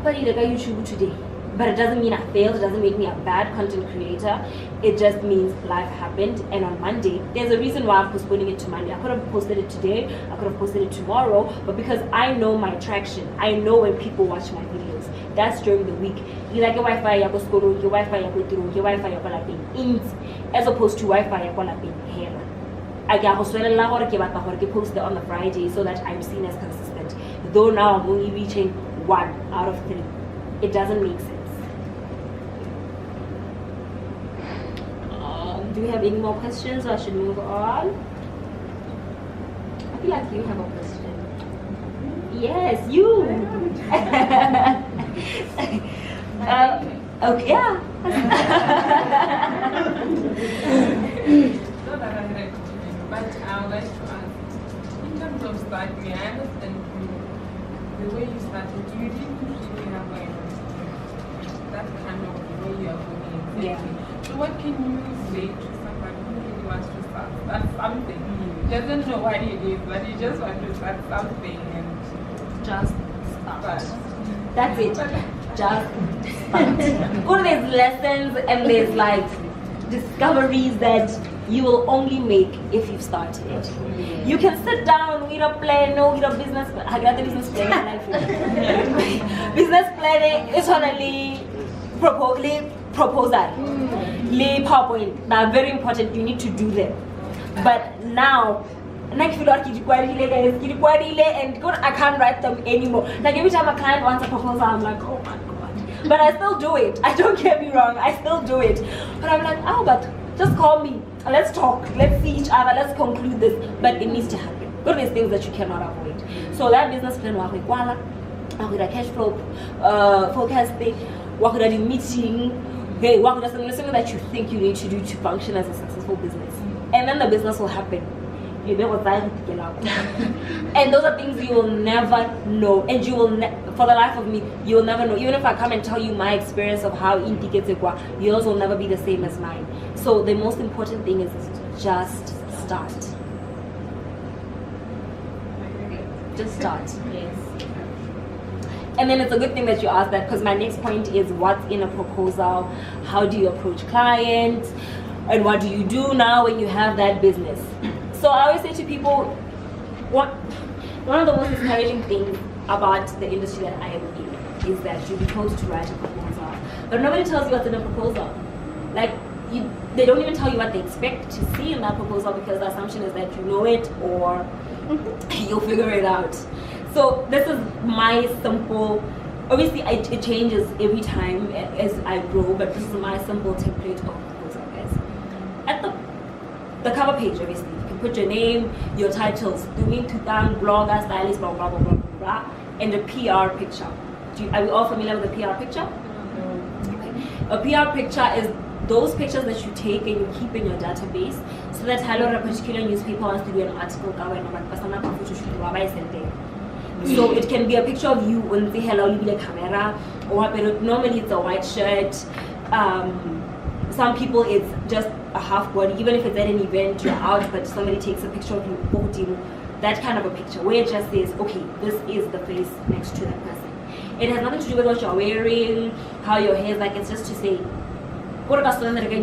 YouTube today. But it doesn't mean I failed, it doesn't make me a bad content creator. It just means life happened, and on Monday, there's a reason why I'm postponing it to Monday. I could have posted it today, I could have posted it tomorrow, but because I know my traction, I know when people watch my videos. That's during the week. You like a Wi-Fi, you go school, your Wi-Fi, you go through, your Wi-Fi, you go as opposed to Wi-Fi, you go here. I get post it on the Friday so that I'm seen as consistent. Though now I'm only reaching 1 out of 3. It doesn't make sense. Do we have any more questions or I should move on? I feel like you have a question. Yes, you. Okay, yeah. Not that I had a question, but I would like to ask, in terms of starting, I understand the way you started, you didn't really have that kind of way you are going. Yeah. So what can you say to somebody who really wants to start something? He doesn't know what it is, but he just wants to start something and Just start. start. That's it. Just start. All these lessons and there's like discoveries that you will only make if you've started. You can sit down, read a plan, no, read a business. I got the business plan. Business planning is only proposal. PowerPoint. They're very important. You need to do them. But now, and I can't write them anymore. Like every time a client wants a proposal, I'm like, oh my god. But I still do it. I don't get me wrong. I still do it. But I'm like, oh, but just call me. Let's talk. Let's see each other. Let's conclude this. But it needs to happen. What are these things that you cannot avoid? So that business plan, with a cash flow forecasting, work with a meeting, work with something that you think you need to do to function as a successful business. And then the business will happen. And those are things you will never know, and you will for the life of me, you will never know. Even if I come and tell you my experience of how Inti gets it, yours will never be the same as mine. So the most important thing is just start. Just start. Yes. And then it's a good thing that you asked that, because my next point is what's in a proposal, how do you approach clients, and what do you do now when you have that business. So I always say to people, one of the most encouraging things about the industry that I am in is that you'll be told to write a proposal. But nobody tells you what's in a proposal. Like, they don't even tell you what they expect to see in that proposal, because the assumption is that you know it or you'll figure it out. So this is my simple, obviously it changes every time as I grow, but this is my simple template of proposal, guys. At the cover page, obviously, you can put your name, your titles, Tumie Nthutang, blogger, stylist, blah, blah, blah, blah, blah, blah, and a PR picture. Are we all familiar with the PR picture? Okay. A PR picture is those pictures that you take and you keep in your database, so that a particular newspaper wants to do an article, so it can be a picture of you on the camera, or normally it's a white shirt, Some people it's just a half body, even if it's at an event, you're out, but somebody takes a picture of you, that kind of a picture, where it just says, okay, this is the face next to that person. It has nothing to do with what you're wearing, how your hair is like, it's just to say, is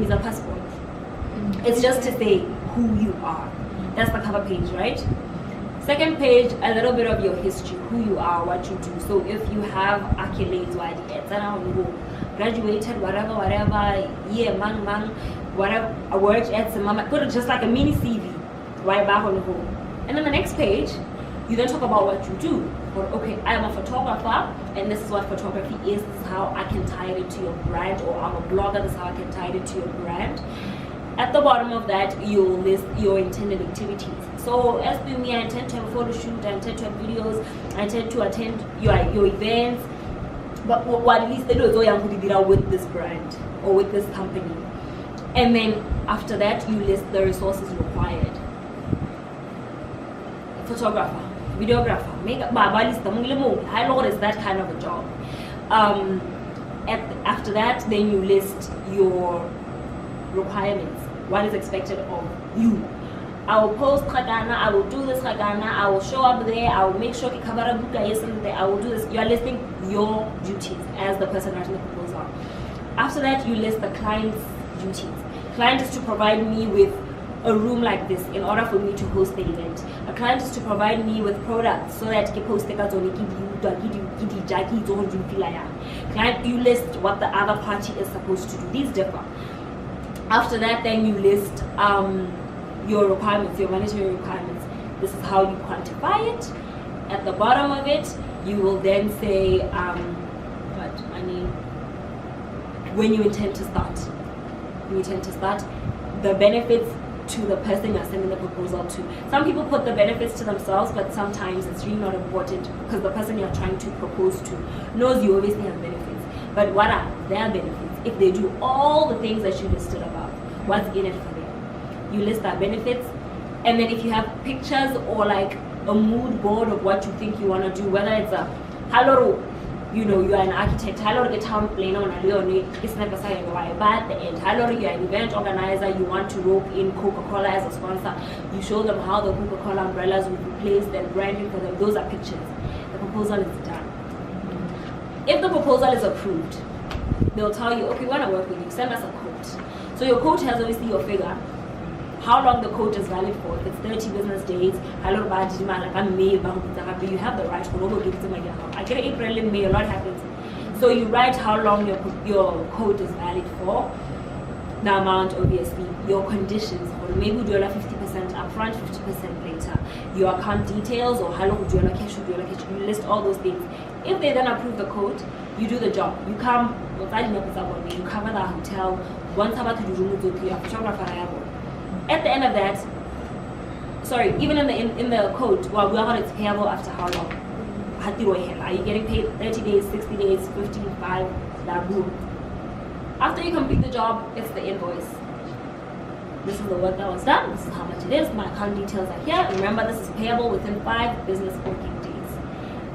a passport. It's just to say who you are. That's the cover page, right? Second page, a little bit of your history, who you are, what you do. So if you have accolades, graduated, whatever, yeah, man, whatever, I worked at some mama, put it just like a mini CV, right back on the home. And then the next page, you then talk about what you do. Or, okay, I am a photographer, and this is what photography is. This is how I can tie it to your brand, or I'm a blogger, this is how I can tie it to your brand. At the bottom of that, you'll list your intended activities. So, as for me, I intend to have a photo shoot, I intend to have videos, I intend to attend your events. But what at least they do is with this brand or with this company. And then after that, you list the resources required. Photographer, videographer, makeup, high load is that kind of a job. After that, then you list your requirements. What is expected of you? I will post Khagana, I will do this Khagana, I will show up there, I will make sure I will do this. You are listing your duties as the person writing the proposal. After that, you list the client's duties. Client is to provide me with a room like this in order for me to host the event. A client is to provide me with products so that client, you list what the other party is supposed to do. These differ. After that, then you list your requirements, your monetary requirements. This is how you quantify it. At the bottom of it, you will then say when you intend to start. You intend to start, the benefits to the person you're sending the proposal to. Some people put the benefits to themselves, but sometimes it's really not important because the person you're trying to propose to knows you obviously have benefits. But what are their benefits? If they do all the things that you listed above, what's in it for them? You list their benefits, and then if you have pictures or like a mood board of what you think you want to do, whether it's a hello, you know, you are an architect, hello, get town plane on a leone, it's never saying why, but at the end, hello, you're an event organizer, you want to rope in Coca-Cola as a sponsor, you show them how the Coca-Cola umbrellas will be placed and branding for them. Those are pictures. The proposal is done. If the proposal is approved, they'll tell you, okay, we want to work with you, send us a quote. So your quote has obviously your figure, how long the quote is valid for. If it's 30 business days, you have the right to I get April and May, a lot happens. So you write how long your quote is valid for, the amount obviously, your conditions, or maybe do 50% upfront, 50% later, your account details, or how long do you cash, you list all those things. If they then approve the quote, you do the job. You come, you cover the hotel, once about to do your photographer. At the end of that, sorry, even in the quote, well, it's payable after how long? Are you getting paid 30 days, 60 days, 55? After you complete the job, it's the invoice. This is the work that was done. This is how much it is. My account details are here. Remember, this is payable within 5 business working days.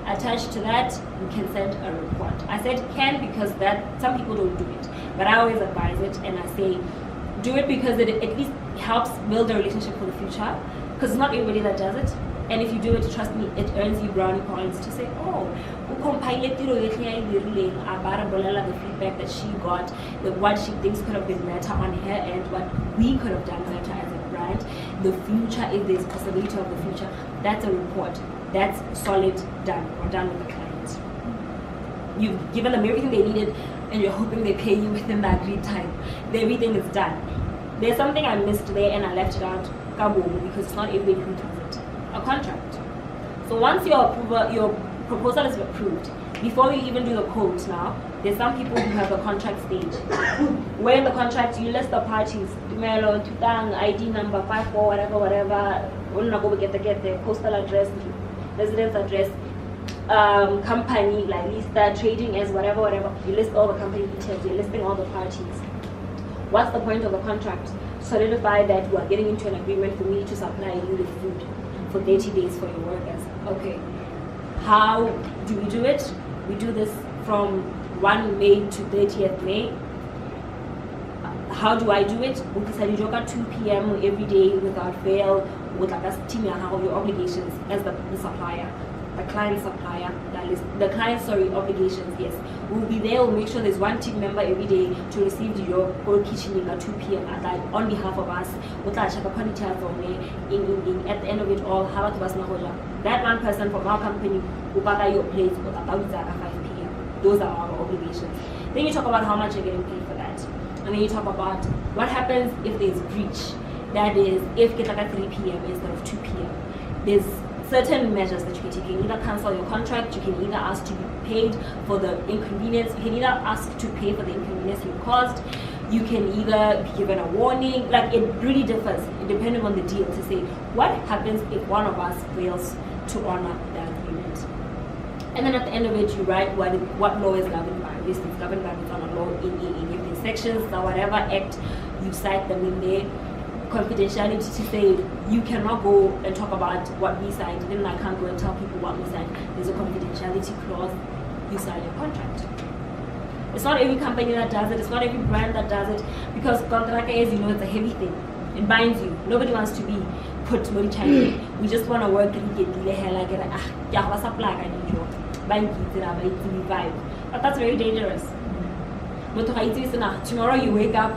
Attached to that, you can send a report. I said can because that some people don't do it, but I always advise it, and I say do it because it at least helps build a relationship for the future, because it's not everybody that does it. And if you do it, trust me, it earns you brownie points to say, oh, the feedback that she got, what she thinks could have been better on her end, what we could have done better as a brand, the future, if there's possibility of the future. That's a report. That's solid, done. We're done with the client. You've given them everything they needed, and you're hoping they pay you within the agreed time. Everything is done. There's something I missed there and I left it out, because it's not everybody who does it. A contract. So once your proposal is approved, before you even do the quote now, there's some people who have the contract stage. Where in the contract you list the parties, Tumie Nthutang, ID number 54, whatever, get the postal address, residence address, company, like Lista, trading as whatever. You list all the company details, you're listing all the parties. What's the point of the contract? Solidify that you are getting into an agreement for me to supply you with food for 30 days for your workers. Okay. How do we do it? We do this from 1 May to 30th May. how do I do it? We decided to at 2 p.m. every day without fail, with like a team of your obligations as the supplier, the client supplier, that is the client obligations, yes. We'll be there, we'll make sure there's one team member every day to receive your whole kitchening at 2 p.m. at like on behalf of us. We'll check upon each other in at the end of it all, how to us that one person from our company will buy your place at 5 p.m. Those are our obligations. Then you talk about how much you're getting paid for that. And then you talk about what happens if there's breach. That is, if it's like at 3 p.m. instead of 2 p.m. There's certain measures that you can take. You can either cancel your contract, you can either ask to be paid for the inconvenience, you can either ask to pay for the inconvenience you caused, you can either be given a warning. Like, it really differs depending on the deal to say what happens if one of us fails to honor that agreement. And then at the end of it, you write what law is governed by. This is governed by the law in the sections or whatever act, you cite them in there. Confidentiality to say you cannot go and talk about what we signed, then I can't go and tell people what we signed. There's a confidentiality clause, you sign your contract. It's not every company that does it, it's not every brand that does it, because contract is, you know, it's a heavy thing. It binds you. Nobody wants to be put to China. We just want to work and get the hell like but that's very dangerous. Tomorrow you wake up,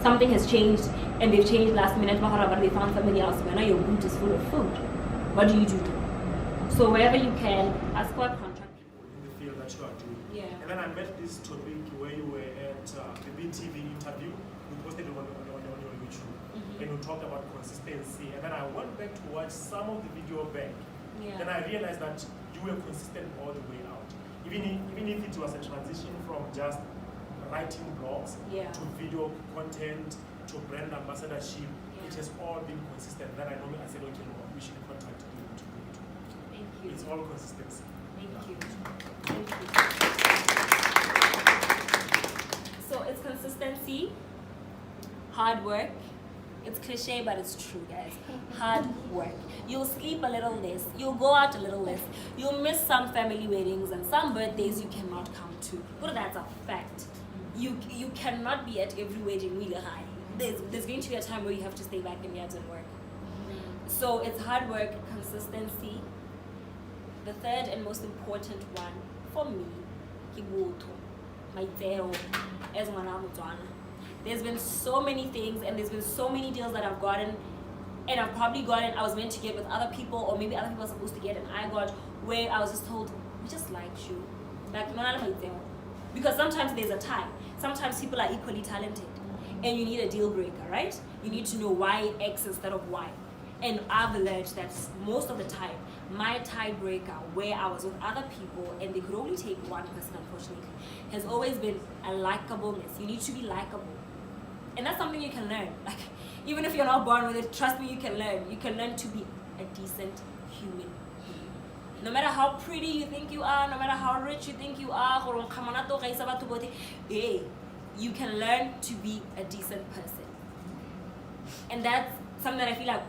something has changed, and they've changed last minute, but they found somebody else. Now your boot is full of food. What do you do? So wherever you can, ask for a contract. In the field that you are doing. Yeah. And then I met this topic where you were at the BTV interview. We posted it on your YouTube. And we talked about consistency. And then I went back to watch some of the video back. Yeah. Then I realized that you were consistent all the way out. Even if it was a transition from just writing blogs to video content to brand ambassadorship, it has all been consistent. Then I said, okay, well, we should contact you to do it. Thank you. It's all consistency. Thank you. Thank you. So it's consistency, hard work. It's cliche, but it's true, guys. Hard work. You'll sleep a little less. You'll go out a little less. You'll miss some family weddings and some birthdays you cannot come to. But that's a fact. You cannot be at every wedding really high. There's going to be a time where you have to stay back in yards and work. So it's hard work, consistency. The third and most important one for me, my zero as there's been so many things and there's been so many deals that I've gotten, and I've probably gotten, I was meant to get with other people, or maybe other people are supposed to get and I got, where I was just told, we just like you. Like, because sometimes there's a tie. Sometimes people are equally talented and you need a deal breaker, right? You need to know why X instead of Y. And I've learned that most of the time, my tiebreaker, where I was with other people and they could only take one person, unfortunately, has always been a likableness. You need to be likable. And that's something you can learn. Like, even if you're not born with it, trust me, you can learn. You can learn to be a decent human being. No matter how pretty you think you are, no matter how rich you think you are, you can learn to be a decent person. And that's something that I feel like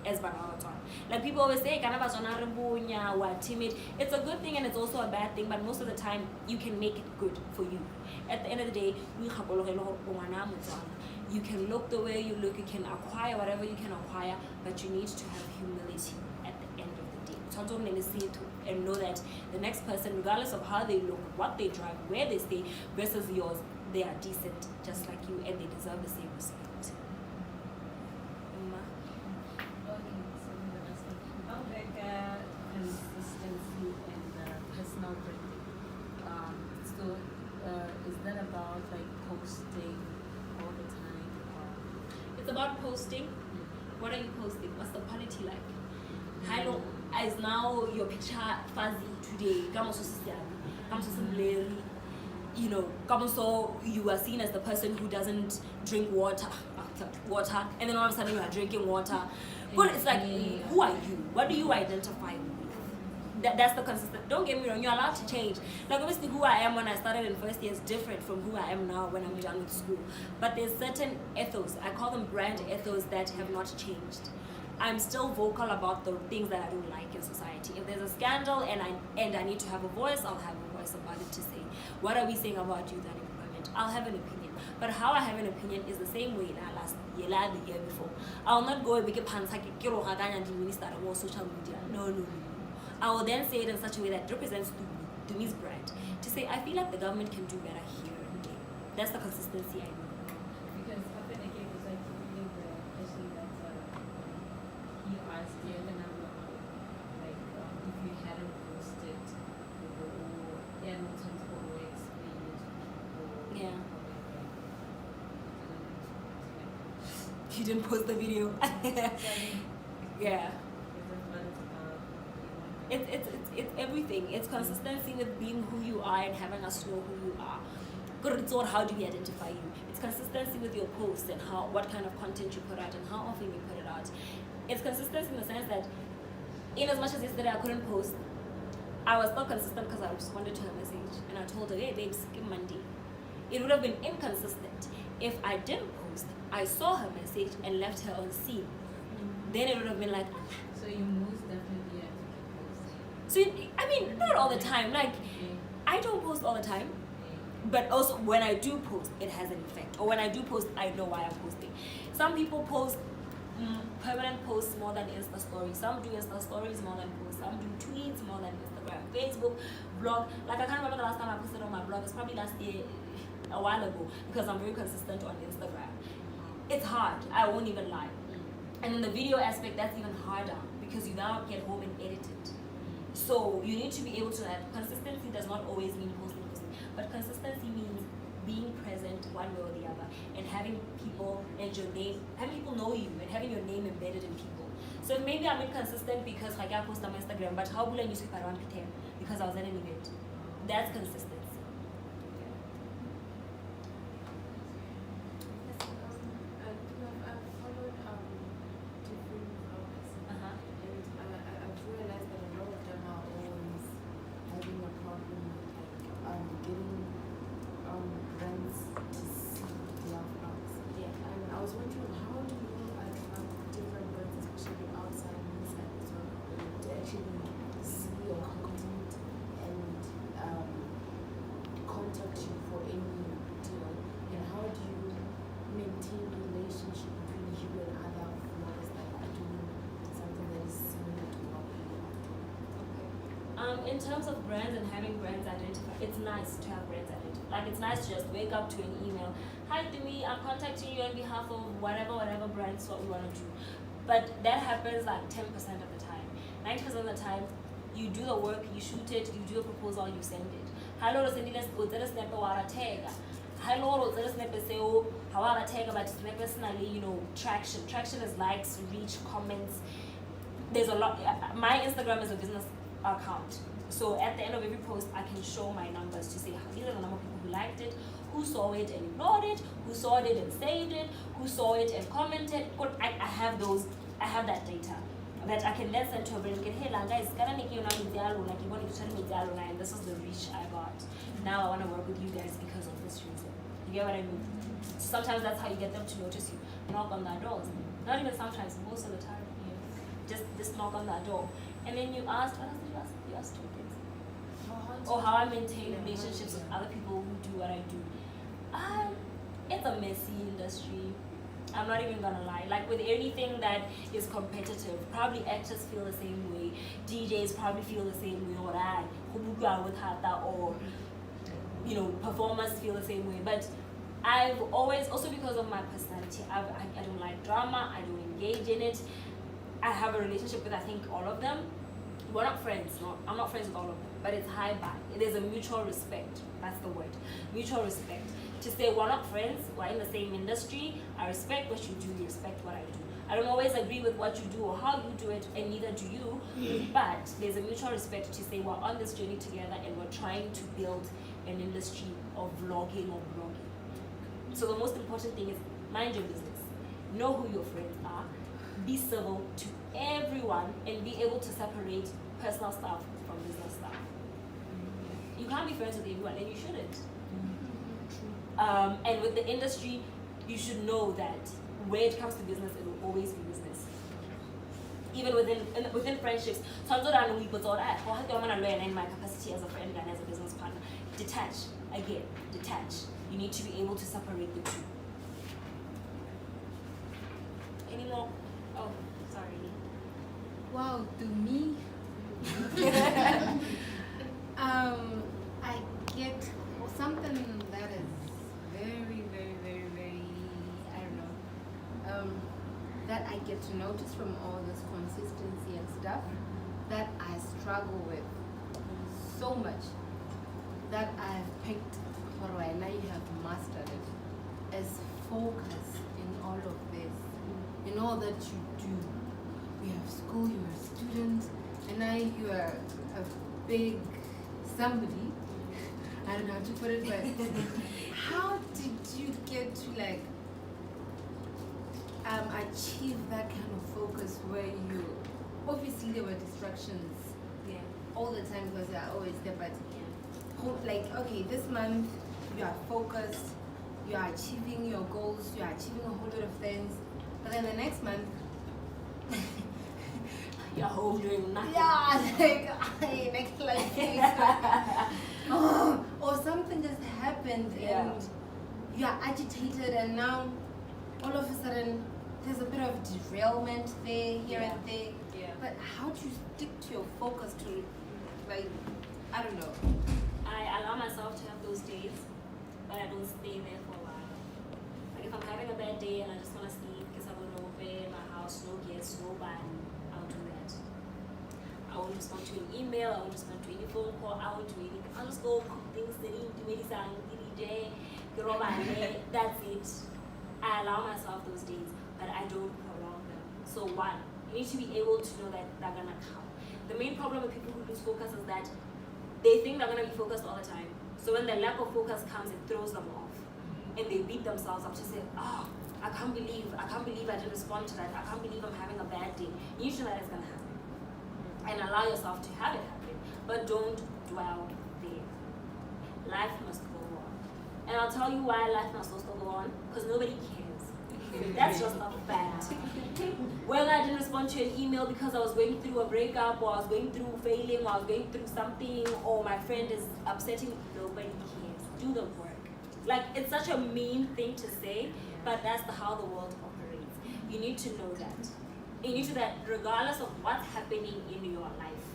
as like people always say, we're timid. It's a good thing and it's also a bad thing, but most of the time you can make it good for you. At the end of the day, you can look the way you look, you can acquire whatever you can acquire, but you need to have humility at the end of the day. And know that the next person, regardless of how they look, what they drive, where they stay, versus yours, they are decent just like you and they deserve the same respect. Consistency and personal branding. Is that about like posting all the time? Or? It's about posting. What are you posting? What's the quality like? Hello, is now your picture fuzzy today? You know, so you are seen as the person who doesn't drink water, and then all of a sudden you are drinking water. But it's like, who are you? What do you identify with? That's the consistent. Don't get me wrong, you're allowed to change. Like, obviously who I am when I started in first year is different from who I am now when I'm done with school. But there's certain ethos, I call them brand ethos, that have not changed. I'm still vocal about the things that I don't like in society. If there's a scandal and I need to have a voice, I'll have a voice about it to say, what are we saying about youth unemployment? I'll have an opinion. But how I have an opinion is the same way last year, the year before. I'll not go and make a pants like minister or social media. No. I will then say it in such a way that represents Tumi's brand. To say, I feel like the government can do better here and there. That's the consistency I need. Because Papa again was like reading the essay that he asked the other number like if you hadn't posted or yeah, not some way explain it or Yeah. You didn't post the video. Yeah. It's everything. It's consistency with being who you are and having us know who you are. How do we identify you? It's consistency with your posts and what kind of content you put out and how often you put it out. It's consistency in the sense that, in as much as yesterday I couldn't post, I was still consistent because I responded to her message and I told her, hey babe, skip Monday. It would have been inconsistent if I didn't post, I saw her message and left her on scene. Then it would have been like, so you most definitely have to keep posting. so I mean, not all the time. Like, I don't post all the time, but also when I do post, it has an effect. Or when I do post, I know why I'm posting. Some people post permanent posts more than Insta stories. Some do Insta stories more than posts. Some do tweets more than Instagram, Facebook, blog. Like I can't remember the last time I posted on my blog. It's probably last year, a while ago, because I'm very consistent on Instagram. It's hard. I won't even lie. And in the video aspect, that's even harder because you now get home and edit it. So you need to be able to have consistency. Does not always mean posting, but consistency means being present one way or the other and having people and your name, having people know you and having your name embedded in people. So maybe I'm inconsistent because like I post on my Instagram, but how will I newspaper around P10 because I was at an event? That's consistency. I've followed different vloggers, and I've realized that a lot of them are always having a problem with getting brands to see their vlogs. Yeah. And I was wondering, how do you attract different brands, especially outside and inside as well, to actually see your content and contact you for any deal? And how do you maintain a relationship between you and other vloggers that are doing something that is similar to what you are? In terms of brands and having brands identified, it's nice to have brands identified. Like it's nice to just wake up to an email. Hi Tumie, I'm contacting you on behalf of whatever brand's what we want to do. But that happens like 10% of the time. 90% of the time, you do the work, you shoot it, you do a proposal, you send it. Hello, hello, but personally, traction. Traction is likes, reach, comments. There's a lot. My Instagram is a business account. So at the end of every post, I can show my numbers to say these are the number of people who liked it, who saw it and ignored it, who saw it and saved it, who saw it and commented. I have those. I have that data that I can then send to a brand. Hey, guys, and this is the reach I got. Now I want to work with you guys because of this reason. You get what I mean? Sometimes that's how you get them to notice you. Knock on that door. Not even sometimes, most of the time. Just knock on that door. And then you ask, what else did you ask? You asked two things. Or how I maintain relationships with other people who do what I do. It's a messy industry. I'm not even gonna lie. Like with anything that is competitive, probably actors feel the same way. DJs probably feel the same way, or performers feel the same way. But I've always, also because of my personality, I don't like drama. I don't engage in it. I have a relationship with I think all of them. We're not friends. No, I'm not friends with all of them. But it's high bar. There's a mutual respect. That's the word. Mutual respect. To say we're not friends, we're in the same industry, I respect what you do, you respect what I do. I don't always agree with what you do or how you do it, and neither do you, but there's a mutual respect to say we're on this journey together and we're trying to build an industry of vlogging or blogging. So the most important thing is mind your business. Know who your friends are, be civil to everyone, and be able to separate personal stuff from business stuff. You can't be friends with everyone, and you shouldn't. And with the industry, you should know that where it comes to business, it will always be business. Even within friendships, sometimes I know people thought, in my capacity as a friend and as a business partner, detach. Again, detach. You need to be able to separate the two. Any more? Oh, sorry. Wow, to me, I get something that is very, very, very, very, I don't know, that I get to notice from all this consistency and stuff that I struggle with so much, that I've picked for right now, you have mastered it, is focus in all of this, in all that you do. You have school, you're a student, and now you are a big somebody. I don't know how to put it, but how did you get to like achieve that kind of focus where you, obviously there were distractions all the time because they are always there, but like, okay, this month you are focused, you are achieving your goals, you are achieving a whole lot of things, but then the next month you're home doing nothing. Yeah, like I make like oh, or something just happened and you are agitated, and now all of a sudden there's a bit of derailment there, here and there. Yeah. But how do you stick to your focus to, like, I don't know. I allow myself to have those days, but I don't stay there for a while. Like if I'm having a bad day and I just want to sleep because I don't know where my house, no guests, no button, I'll do that. I won't respond to an email, I won't respond to any phone call, I won't do anything. I'll just go cook things, that's it. I allow myself those days, but I don't prolong them. So one, you need to be able to know that they're gonna come. The main problem with people who lose focus is that they think they're gonna be focused all the time. So when the lack of focus comes, it throws them off. And they beat themselves up to say, oh, I can't believe I didn't respond to that. I can't believe I'm having a bad day. You need to know that it's gonna happen. And allow yourself to have it happen. But don't dwell there. Life must go on. And I'll tell you why life must also go on, because nobody cares. That's just a fact. Whether I didn't respond to an email because I was going through a breakup, or I was going through failing, or I was going through something, or my friend is upsetting me, nobody cares. Do the work. Like, it's such a mean thing to say, but that's how the world operates. You need to know that. You need to know that regardless of what's happening in your life,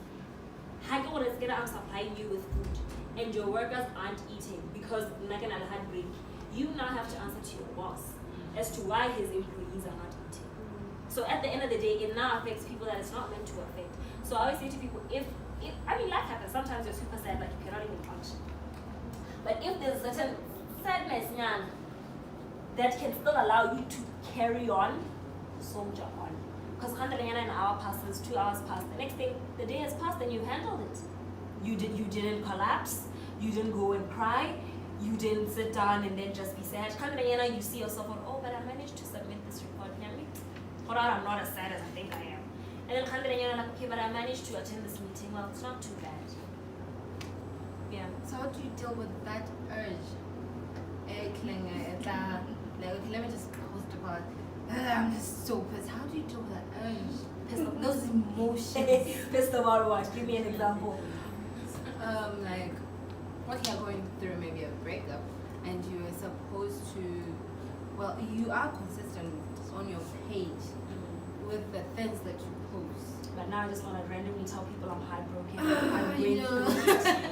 Hagel is gonna supplying you with food, and your workers aren't eating because Naganal had break. You now have to answer to your boss as to why his employees are not eating. So at the end of the day, it now affects people that it's not meant to affect. So I always say to people, if life happens, sometimes you're super sad, like you cannot even function. But if there's a certain sadness that can still allow you to carry on, soldier on. Because an hour passes, 2 hours pass, the next day, the day has passed and you handled it. You didn't collapse, you didn't go and cry, you didn't sit down and then just be sad. You see yourself on, oh, but I managed to submit this report. Or I'm not as sad as I think I am. And then like, okay, but I managed to attend this meeting. Well, it's not too bad. Yeah. So how do you deal with that urge? Let me just post about, I'm just so pissed. How do you deal with that urge? Pissed off, those emotions. Pissed about what? Give me an example. Like, what you're going through, maybe a breakup, and you are supposed to, well, you are consistent on your page with the things that you post. But now I just want to randomly tell people I'm heartbroken. I'm going through it.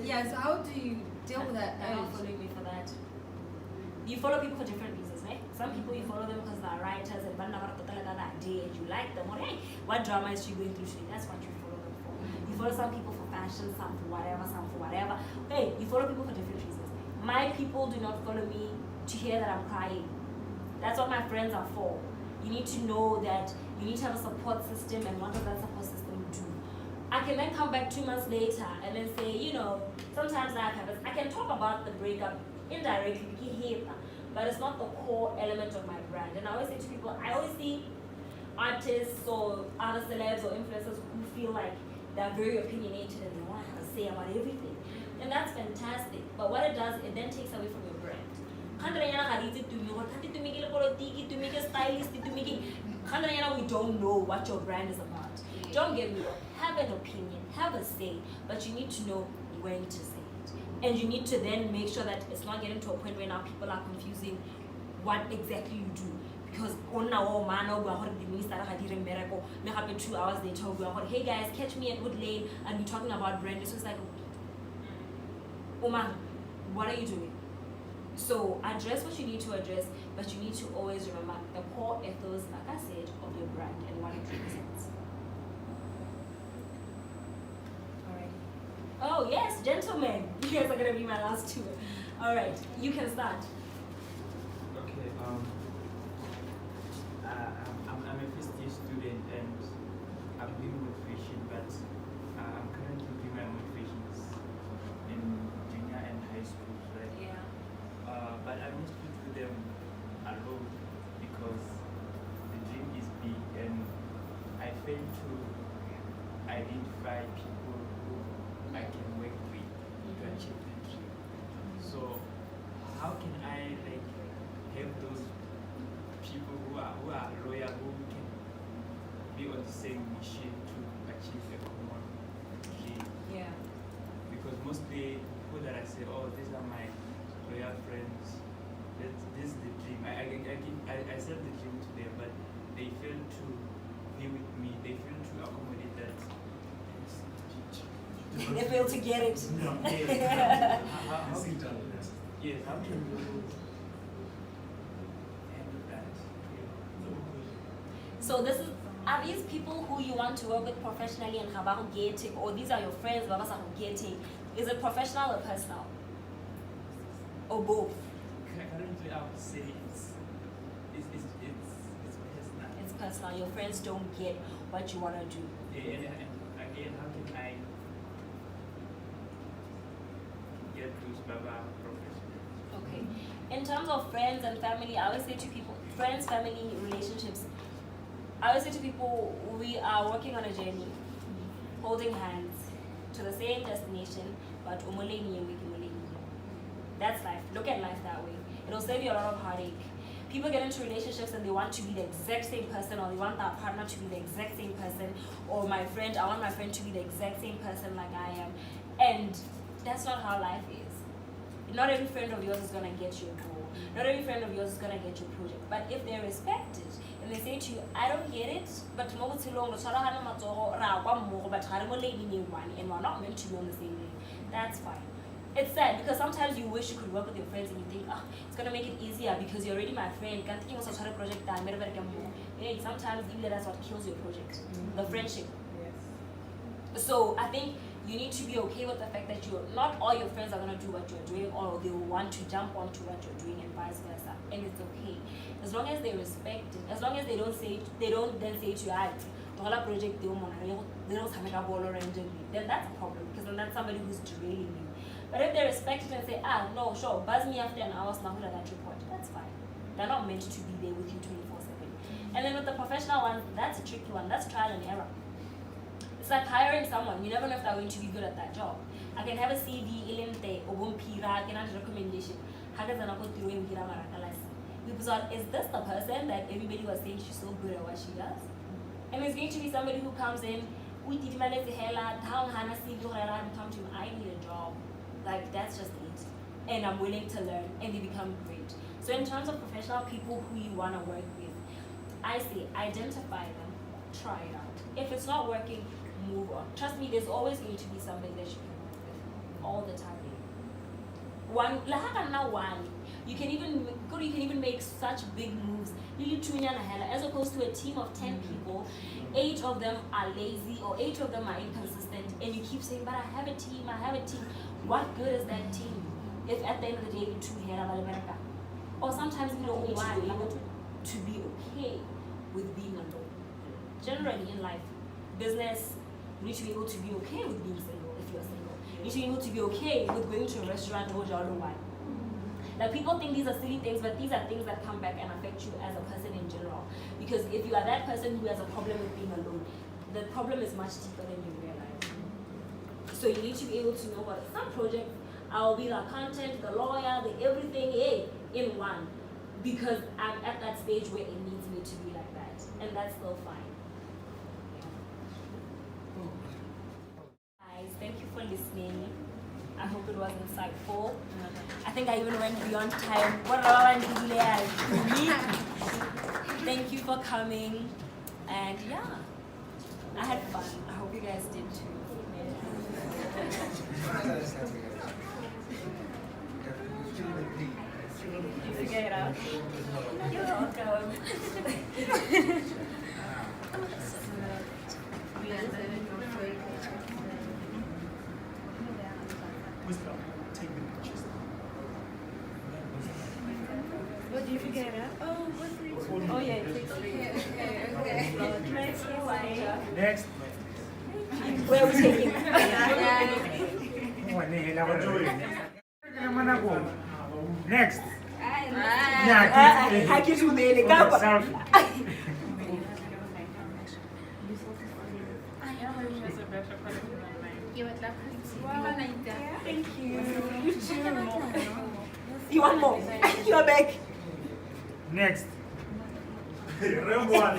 Yeah, so how do you deal with that They're not urge? following me for that. You follow people for different reasons, right? Some people you follow them because they're writers and and you like them. Or hey, what drama is she going through today? That's what you follow them for. You follow some people for fashion, some for whatever, some for whatever. Hey, you follow people for different reasons. My people do not follow me to hear that I'm crying. That's what my friends are for. You need to know that you need to have a support system, and what does that support system do? I can then come back 2 months later and then say, sometimes life happens. I can talk about the breakup indirectly, but it's not the core element of my brand. And I always say to people, I always see artists or other celebs or influencers who feel like they're very opinionated and they want to have a say about everything. And that's fantastic. But what it does, it then takes away from your brand. We don't know what your brand is about. Don't get me wrong. Have an opinion, have a say, but you need to know when to say it. And you need to then make sure that it's not getting to a point where now people are confusing what exactly you do. Because on now, man, we start 2 hours later, we're like, hey guys, catch me at Woodlane, and we're talking about brand. So it's like, oh man, what are you doing? So address what you need to address, but you need to always remember the core ethos, like I said, of your brand and what it represents. Alright. Oh yes, gentlemen. You guys are gonna be my last two. Alright, you can start. Okay, I'm a first year student and I'm doing motivation, but I'm currently doing my motivations in junior and high school, right? Yeah. But I want to do them alone because the dream is big and I fail to identify people who I can work with to achieve the dream. So how can I help those people who are loyal, who can be on the same mission to achieve a common dream? Yeah. Because mostly people that I say, oh, these are my loyal friends, this is the dream. I sell the dream to them, but they fail to be with me. They fail to accommodate that. They fail to get it. Yes. Yes, how can you handle that? So this is, are these people who you want to work with professionally and habahu getting, or these are your friends babasahu getting? Is it professional or personal? Or both? Currently, I would say it's personal. It's personal. Your friends don't get what you want to do. Yeah, and again, how can I get those baba professionals? Okay. In terms of friends and family, I always say to people, friends, family, relationships, I always say to people, we are working on a journey, holding hands to the same destination, but that's life. Look at life that way. It'll save you a lot of heartache. People get into relationships and they want to be the exact same person, or they want that partner to be the exact same person, or my friend, I want my friend to be the exact same person like I am. And that's not how life is. Not every friend of yours is going to get your goal. Not every friend of yours is going to get your project. But if they respect it, and they say to you, I don't get it, but and we're not meant to be on the same day, that's fine. It's sad because sometimes you wish you could work with your friends and you think, it's going to make it easier because you're already my friend. Can't think of a project that sometimes even that's what kills your project, the friendship. Yes. So I think you need to be okay with the fact that not all your friends are going to do what you're doing, or they will want to jump onto what you're doing, and vice versa. And it's okay. As long as they respect it, as long as they don't then say to you, project they don't make a ball around you, then that's a problem, because then that's somebody who's derailing you. But if they respect it and say, no, sure, buzz me after an hour, now that report, that's fine. They're not meant to be there with you 24/7. And then with the professional one, that's a tricky one. That's trial and error. It's like hiring someone. You never know if they're going to be good at that job. I can have a CV, ilente, obumpira, I can have a recommendation. People thought, is this the person that everybody was saying she's so good at what she does? And it's going to be somebody who comes in, I need a job. Like, that's just it. And I'm willing to learn, and they become great. So in terms of professional people who you want to work with, I say identify them, try it out. If it's not working, move on. Trust me, there's always going to be somebody that you can work with all the time. You can even make such big moves. As opposed to a team of 10 people, 8 of them are lazy or 8 of them are inconsistent, and you keep saying, but I have a team. What good is that team if at the end of the day you two here are America? Or sometimes we don't need to be able to be okay with being alone. Generally in life, business, you need to be able to be okay with being single if you're single. You need to be able to be okay with going to a restaurant or wine. Like, people think these are silly things, but these are things that come back and affect you as a person in general. Because if you are that person who has a problem with being alone, the problem is much deeper than you realize. So you need to be able to know what some projects, I'll be the content, the lawyer, the everything, in one. Because I'm at that stage where it needs me to be like that. And that's still fine. Guys, thank you for listening. I hope it was insightful. I think I even went beyond time. Thank you for coming. And yeah, I had fun. I hope you guys did too. You figure it out? You're welcome. Wisdom, take the pictures. What do you figure it out? Oh, yeah, it takes three. Next. Where are we taking? Next. You would love to see Thank you. You too. You want more? You're back. Next. Next.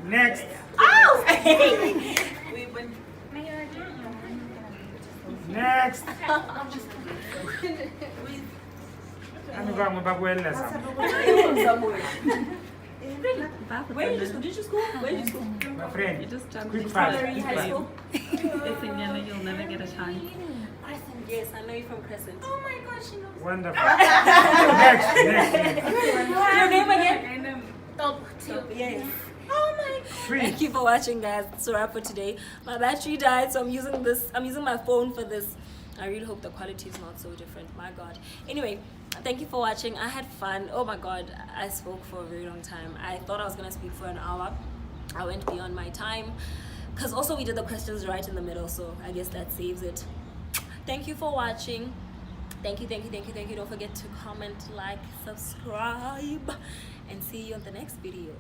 Next. Oh! Next. Ano ba mo baguela sa? Where did you school? Did you school? Where did you school? My friend. You just jumped Quick into fast. High school? It's in yellow, you'll never get a chance. Crescent, yes, I know you from Crescent. Oh my gosh, she knows. Wonderful. Next. Your name again? Top Yes. Oh my god. Thank you for watching, guys. That's a wrap for today. My battery died, so I'm using my phone for this. I really hope the quality is not so different. My god. Anyway, thank you for watching. I had fun. Oh my god, I spoke for a very long time. I thought I was gonna speak for an hour. I went beyond my time because also we did the questions right in the middle, so I guess that saves it. Thank you for watching. Thank you. Don't forget to comment, like, subscribe, and see you on the next video.